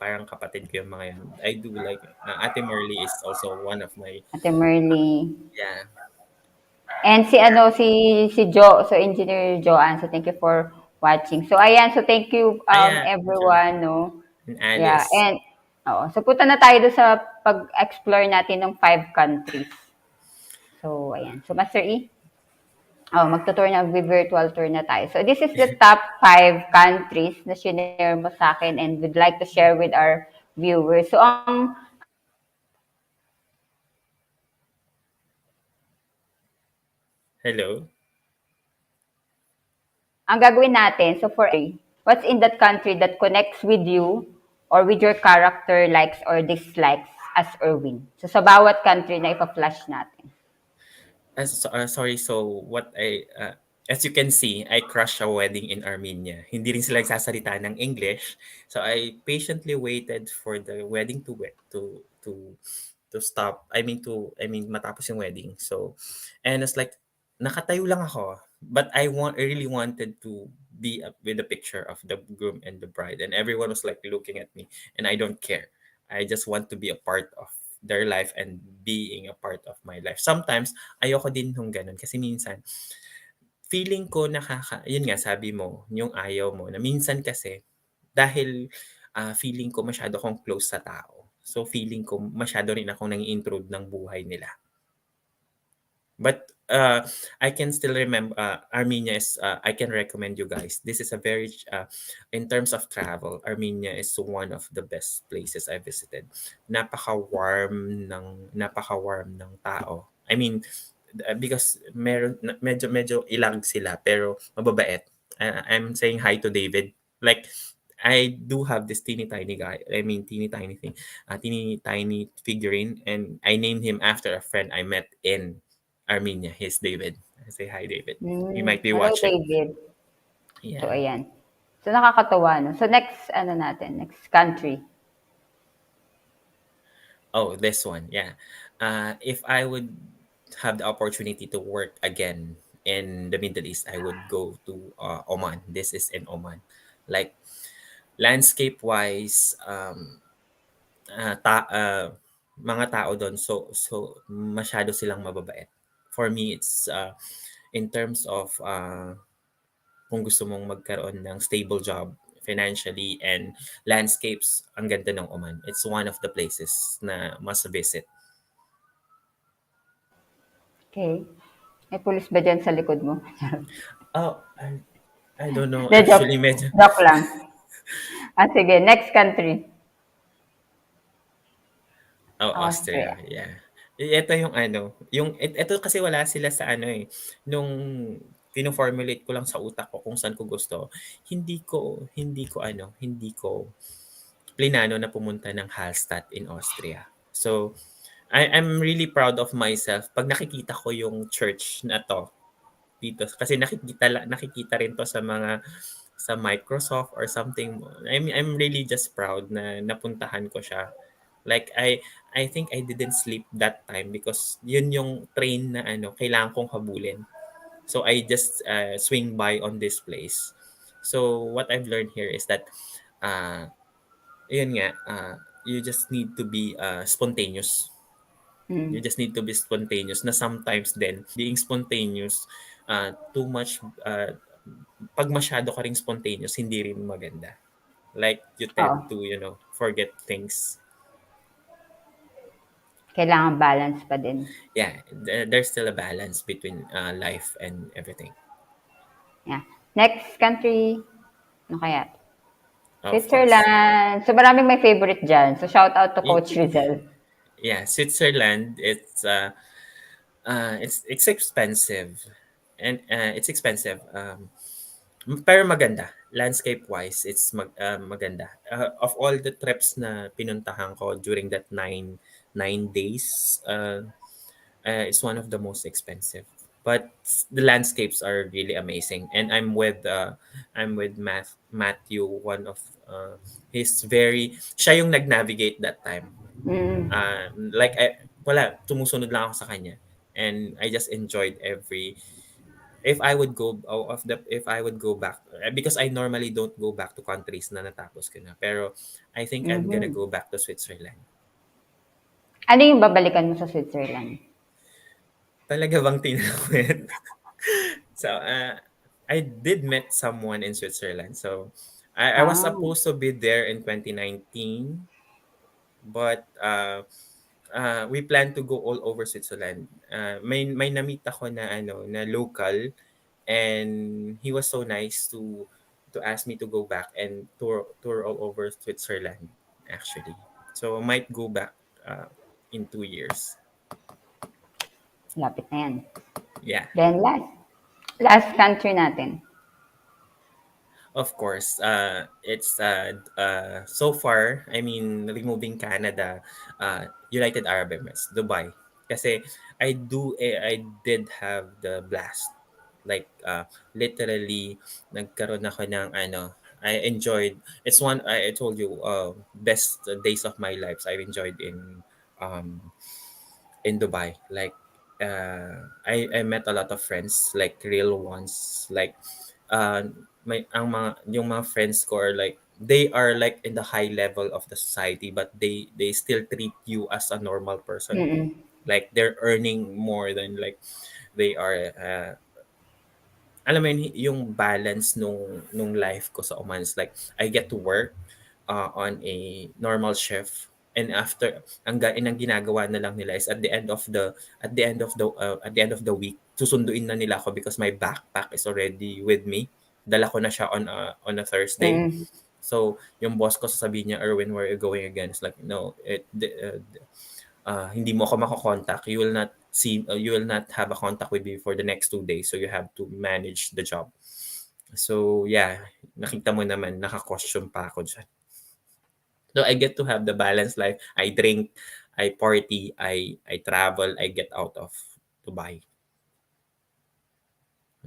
parang kapatid ko yung mga yan. I do like Ate Marley is also one of my Ate Merly. yeah. And si Jo, so Engineer Joanne. So, thank you for watching. So, ayan. So, thank you, Yeah, sure. everyone, no? And Yeah, Alice. and so punta na tayo doon sa pag-explore natin ng 5 countries. So, ayan. So, Master E, magtutour na, virtual tour na tayo. So, this is the top 5 countries na shinare mo sa akin and would like to share with our viewers. So, Hello. ang gagawin natin, so for what's in that country that connects with you or with your character likes or dislikes as Erwin? So, sa bawat country na ipa-flash natin. Sorry, so as you can see, I crashed a wedding in Armenia. Hindi rin sila nagsasalita ng English. So I patiently waited for the wedding to stop. I mean matapos yung wedding. So and it's like nakatayo lang ako, but I really wanted to be up with the picture of the groom and the bride, and everyone was like looking at me, and I don't care. I just want to be a part of their life and being a part of my life. Sometimes ayoko din nung ganun kasi minsan feeling ko yun nga sabi mo, yung ayaw mo na minsan kasi dahil feeling ko masyado akong close sa tao. So feeling ko masyado rin akong nang-intrude ng buhay nila. But I can still remember Armenia is I can recommend you guys. This is a very in terms of travel, Armenia is one of the best places I visited. Napaka-warm ng tao. I mean because medyo ilang sila pero mababait. I'm saying hi to David. Like I do have this teeny tiny guy. I mean teeny tiny thing, a teeny tiny figurine, and I named him after a friend I met in Armenia. He's David. I say hi, David. He might be Hello, watching. David. So, Yeah. ayan. So, nakakatuwa, no? So, next country. Oh, this one. Yeah. If I would have the opportunity to work again in the Middle East, I would go to Oman. This is in Oman. Like landscape wise, mga tao doon so masyado silang mababait. For me, it's in terms of kung gusto mong magkaroon ng stable job financially and landscapes, ang ganda ng Oman. It's one of the places na must visit. Okay. May pulis ba dyan sa likod mo? Oh, I don't know. De, joke. Actually, medyo Joke lang. Sige. Next country. oh, Austria, Austria. yeah. Ito yung ito kasi wala sila sa nung pino-formulate ko lang sa utak ko kung saan ko gusto. Hindi ko plinano na pumunta ng Hallstatt in Austria. So, I'm really proud of myself pag nakikita ko yung church na to dito kasi nakikita rin to sa Microsoft or something. I'm really just proud na napuntahan ko siya. Like I think I didn't sleep that time because yun yung train na kailangan kong habulin. So I just swing by on this place. So what I've learned here is that uh yun nga you just need to be spontaneous. You Hmm. just need to be spontaneous na sometimes then being spontaneous too much pag masyado ka ring spontaneous hindi rin maganda. Like you tend Oo. to forget things. Kailangan balance pa din. Yeah, there's still a balance between life and everything. Yeah. Next country, ano kaya? Of course. Switzerland. So, maraming may favorite dyan. So, shout out to Y- Coach Rizal. yeah, Switzerland. It's expensive, and it's expensive. Pero maganda. Landscape wise, it's maganda. Of all the trips na pinuntahan ko during that nine days, it's one of the most expensive. But the landscapes are really amazing, and I'm with Matthew, one of he's very siya yung nag-navigate that time. Mm. Like wala, tumusunod lang ako sa kanya, and I just enjoyed every if I would go back, because I normally don't go back to countries na natapos ko na, pero I think I'm gonna Mhm. go back to Switzerland. Ano yung babalikan mo sa Switzerland? Talaga bang tinawid? So, I did met someone in Switzerland. So, I was Ah, supposed to be there in 2019, but we plan to go all over Switzerland. May na-meet ako na na local, and he was so nice to ask me to go back and tour all over Switzerland actually. So, I might go back in 2 years. lapit na yan. Yeah. Then last country natin. Of course, it's so far. I mean, removing Canada, United Arab Emirates, Dubai. Kasi I did have the blast. Like literally, nagkaroon ako ng I enjoyed. It's one I told you. Best days of my life I've enjoyed um in Dubai. Like I met a lot of friends, like real ones. Like yung mga friends ko are like they are like in the high level of the society, but they still treat you as a normal person. Mm. Like they're earning more than like they are alam mo yun, yung balance nung life ko sa Oman is like I get to work on a normal shift, and after ang ginagawa na lang nila is at the end of the week susunduin na nila ako because my backpack is already with me. Dala ko na siya on a Thursday. Mm. So yung boss ko sasabihin niya, Erwin, where are you going again? It's like, no, hindi mo ako mako-contact. You will not have a contact with me for the next 2 days. So you have to manage the job. So yeah, nakita mo naman, naka-costume pa ako dyan. So I get to have the balanced life. I drink, I party, I travel, I get out of Dubai.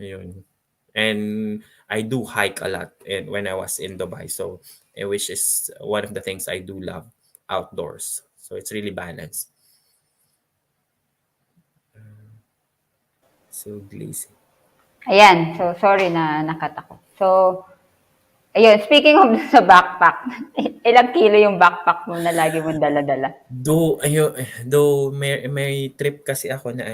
Ayun. And I do hike a lot when I was in Dubai. So which is one of the things I do love, outdoors. So it's really balanced. So Glacy. Ayan. So, sorry na nakat ako. So, ayun. Speaking of sa backpack, ilang kilo yung backpack mo na lagi mong dala-dala? Though may trip kasi ako na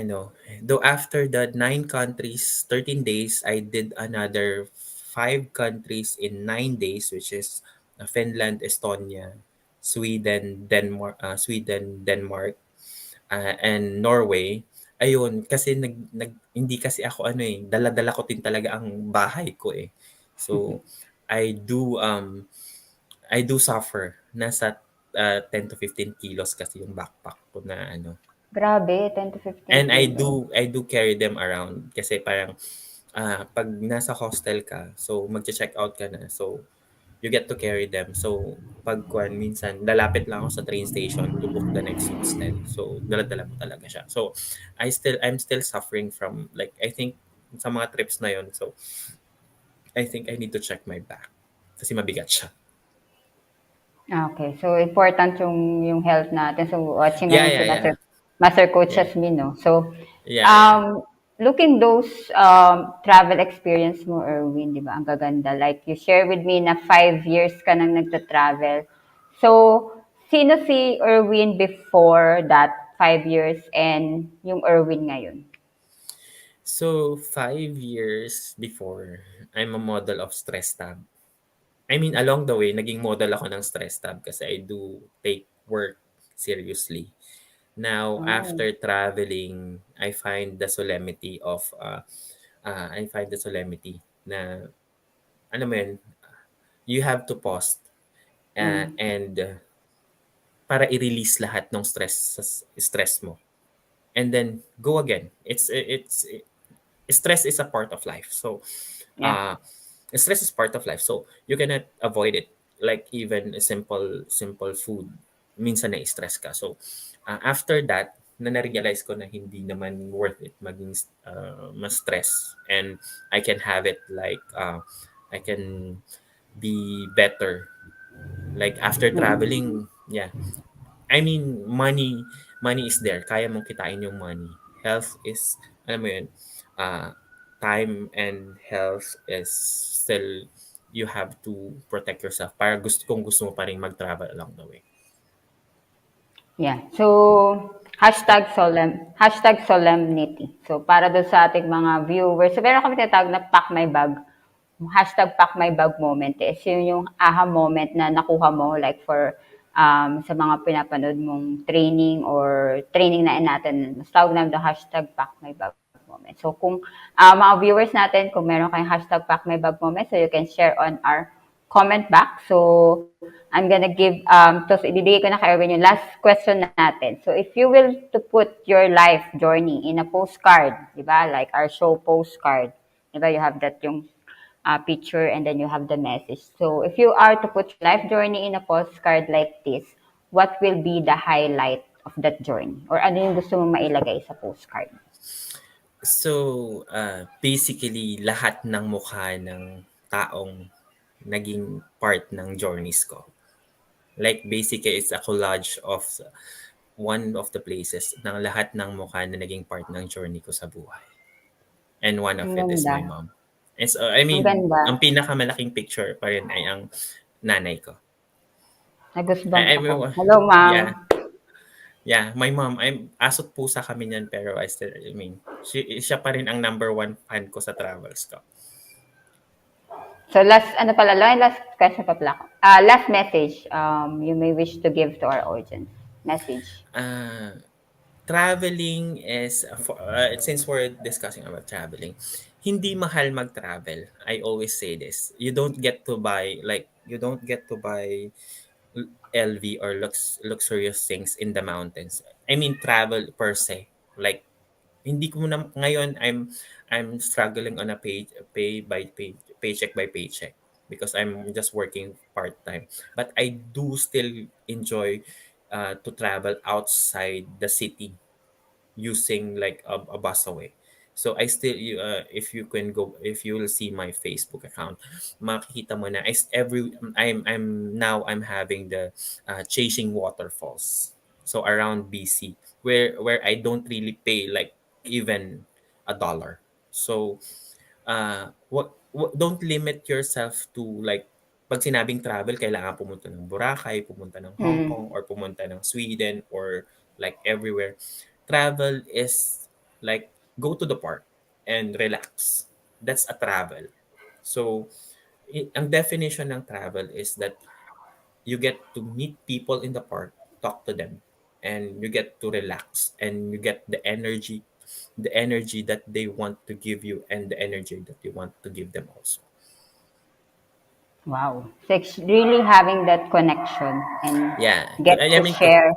though after the 9 countries, 13 days, I did another 5 countries in 9 days, which is Finland, Estonia, Sweden, Denmark, and Norway. Ayun, kasi hindi kasi ako dala-dala ko din talaga ang bahay ko eh. So I do I do suffer. Nasa 10 to 15 kilos kasi yung backpack ko na Grabe, 10 to 15 And kilos. I do carry them around kasi parang pag nasa hostel ka, so magche-check out ka na. So you get to carry them. So minsan lalapit lang ako sa train station to book the next hostel. So dala-dala mo talaga siya. So I'm still suffering from like I think sa mga trips na yon. So I think I need to check my back kasi mabigat siya. Okay. So, important yung health natin. So, watching Yeah, ngayon si yeah, yeah. Master Coach Yeah. Jasmine, no? So, Yeah, yeah. looking those travel experience mo, Erwin, di ba? Ang gaganda. Like, you share with me na 5 years ka nang nagta-travel. So, sino si Erwin before that 5 years and yung Erwin ngayon? So 5 years before, I'm a model of stress tab. I mean, along the way, naging model ako ng stress tab kasi I do take work seriously. Now, Oh. after traveling, I find the solemnity na, alam mo yun, you have to pause Mm. and para i-release lahat ng stress mo. And then go again. Stress is a part of life. So, Yeah. uh, stress is part of life. So, you cannot avoid it. Like even a simple food, minsan na-stress ka. So, after that, na-realize ko na hindi naman worth it maging mas stress. And I can have it like, I can be better. Like after Mm. traveling, yeah. I mean, money is there. Kaya mong kitain yung money. Health is, alam mo yun, uh, time and health is still, you have to protect yourself para kung gusto mo pa rin mag-travel along the way. Yeah. So, hashtag solemnity. So, para doon sa ating mga viewers, so meron kami tinatawag na pack my bag. Hashtag pack my bag moment is yun yung aha moment na nakuha mo like for sa mga pinapanood mong training or training na natin. Mas tawag namin the hashtag pack my bag moment. So, kung mga viewers natin, kung meron kayong hashtag pack my bag moment, so you can share on our comment back. So, I'm gonna give, so ibibigay ko na kay Erwin yung last question natin. So, if you will to put your life journey in a postcard, di ba? Like our show postcard, di ba? You have that yung picture and then you have the message. So, if you are to put your life journey in a postcard like this, what will be the highlight of that journey? Or ano yung gusto mo mailagay sa postcard? So, basically, lahat ng mukha ng taong naging part ng journeys ko. Like, basically, it's a collage of one of the places ng lahat ng mukha na naging part ng journey ko sa buhay. And one of Ang it is ganda. my mom. And so, I Ang mean, ganda. ang pinakamalaking picture pa rin ay ang nanay ko. Nag-goosebumps I ako. mean, Hello, ma'am. yeah. Yeah, my mom, asot pusa kami niyan pero I mean, siya pa rin ang number one fan ko sa travels ko. So last, ano pala, last question pa pala. Last message you may wish to give to our audience. Message. Traveling is, since we're discussing about traveling, hindi mahal mag-travel. I always say this. You don't get to buy LV or luxurious things in the mountains. I mean, travel per se. Like, hindi ko na ngayon I'm struggling on a paycheck by paycheck because I'm just working part-time. But I do still enjoy to travel outside the city using like a bus away. So I still if you will see my Facebook account, makikita mo na I'm having the chasing waterfalls. So around BC where I don't really pay like even $1. So don't limit yourself to like pag sinabing travel, kailangan pumunta ng Boracay, pumunta ng Hong Mm. Kong, or pumunta ng Sweden, or like everywhere. Travel is like go to the park and relax. That's a travel. So, ang definition ng travel is that you get to meet people in the park, talk to them, and you get to relax, and you get the energy that they want to give you, and the energy that you want to give them also. Wow. So it's really having that connection and Yeah, get I to mean, share.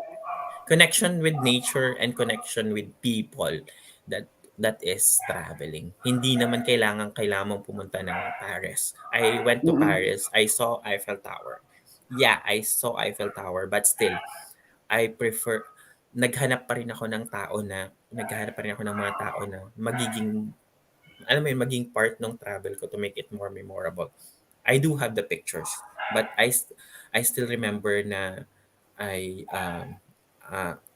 connection with nature and connection with people, that that is traveling. Hindi naman kailangan mong pumunta ng Paris. I went to Mm-mm. Paris. I saw Eiffel Tower. Yeah, I saw Eiffel Tower, but still I prefer naghahanap pa rin ako ng mga tao na magiging, alam mo yun, maging part ng travel ko to make it more memorable. I do have the pictures, but I still remember na I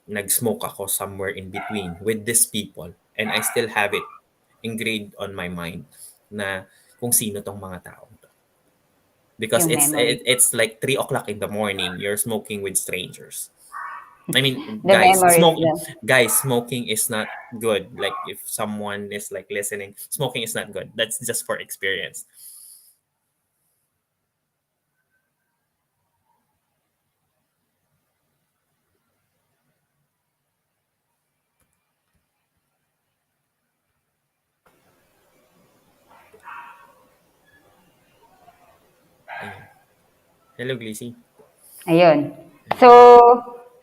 nag-smoke ako somewhere in between with these people, and I still have it engraved on my mind na kung sino tong mga tao to. Because Yung memory. it's like 3 o'clock in the morning, you're smoking with strangers. I mean, The memories. smoking is not good. Like if someone is like listening, smoking is not good. That's just for experience. Hello, Glacy. Ayun. So,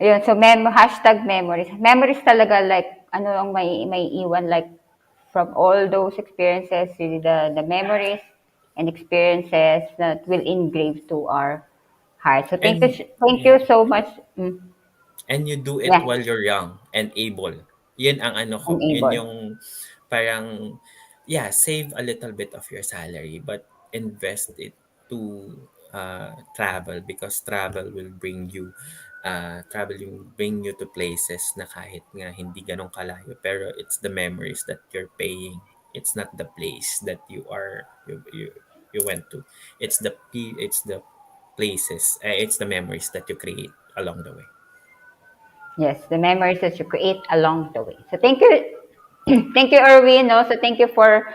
ayun. So, hashtag memories. Memories talaga like, ano ang may iwan like from all those experiences, really the memories and experiences that will engrave to our heart. So, And thank you yeah, so much. and you do it Yeah, while you're young and able. Yun ang ano ko. I'm Yun able. yung parang, yeah, save a little bit of your salary, but invest it to travel, because travel will bring you to places na kahit nga hindi ganun kalayo, pero it's the memories that you're paying. It's not the place that you went to. It's the places, it's the memories that you create along the way. Yes, the memories that you create along the way. So thank you, thank you, Erwin. No, so thank you for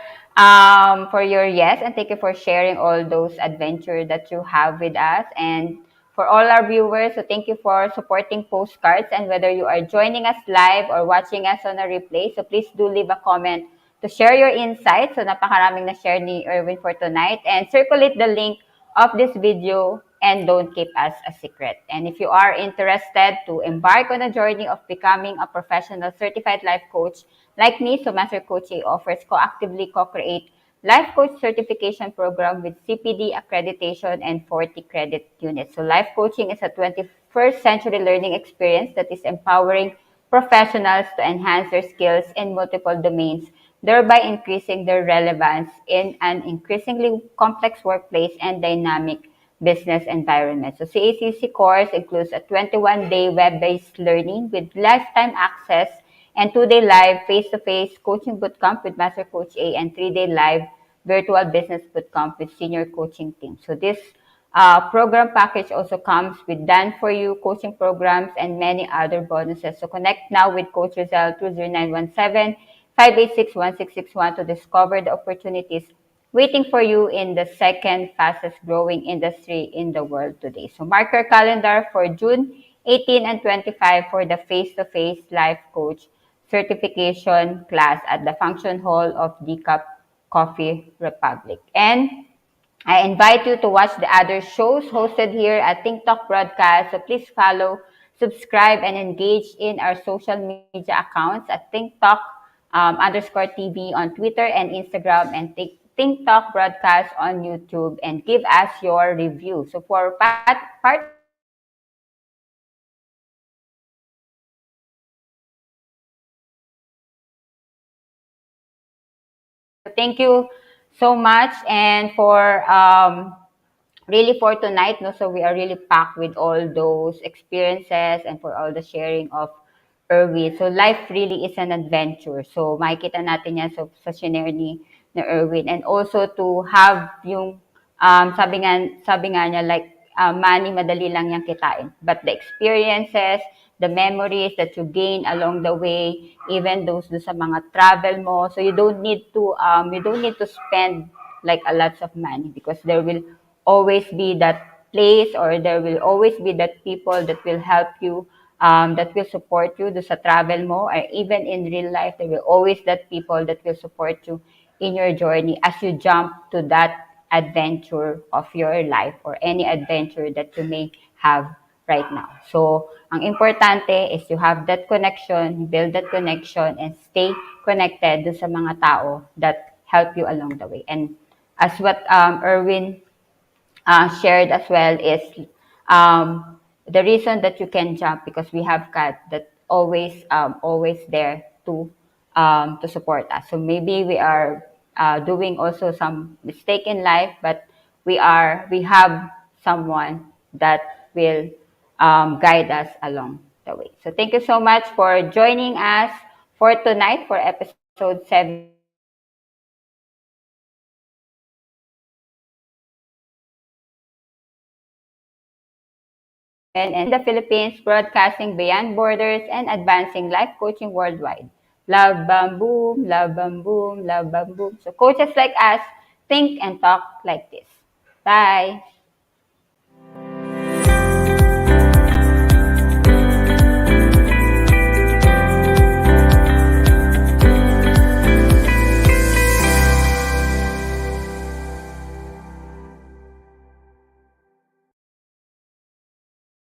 your yes, and thank you for sharing all those adventures that you have with us, and for all our viewers. So thank you for supporting Postcards, and whether you are joining us live or watching us on a replay, so please do leave a comment to share your insights. So napakaraming na share ni Erwin for tonight, and circulate the link of this video and don't keep us a secret. And if you are interested to embark on a journey of becoming a professional certified life coach like me, so Master Coach A offers co-actively co-create life coach certification program with CPD accreditation and 40 credit units. So life coaching is a 21st century learning experience that is empowering professionals to enhance their skills in multiple domains, thereby increasing their relevance in an increasingly complex workplace and dynamic business environment. So CACC course includes a 21-day web-based learning with lifetime access and 2-day live face-to-face coaching bootcamp with Master Coach A and 3-day live virtual business bootcamp with senior coaching team. So this program package also comes with done for you coaching programs and many other bonuses. So connect now with Coach Rizal through 0917-586-1661 to discover the opportunities waiting for you in the second fastest growing industry in the world today. So mark your calendar for June 18 and 25 for the face-to-face life coach certification class at the function hall of Decaf Coffee Republic. And I invite you to watch the other shows hosted here at TikTok Broadcast. So please follow, subscribe, and engage in our social media accounts at TikTok underscore TV on Twitter and Instagram, and TikTok Broadcast on YouTube, and give us your review. So for part 2 of this episode, we will discuss so thank you so much, and for really for tonight, no, so we are really packed with all those experiences and for all the sharing of Erwin. So life really is an adventure. So makikita natin yan sa shinare ni Erwin. And also to have yung, sabi nga niya, like, money, madali lang yang kitain. But the experiences, the memories that you gain along the way, even those do sa mga travel mo. So you don't need to spend like a lots of money, because there will always be that place, or there will always be that people that will help you, that will support you do sa travel mo, or even in real life, there will always that people that will support you in your journey as you jump to that adventure of your life, or any adventure that you may have right now. So, ang importante is you have that connection, build that connection, and stay connected do sa mga tao that help you along the way. And as what Erwin shared as well is the reason that you can jump, because we have got that always there to support us. So maybe we are doing also some mistake in life, but we have someone that will guide us along the way. So thank you so much for joining us for tonight for episode 7 of and the Philippines, broadcasting beyond borders and advancing life coaching worldwide. Love, bam, boom, love, bam, boom, love, bam, boom. So coaches like us think and talk like this. Bye.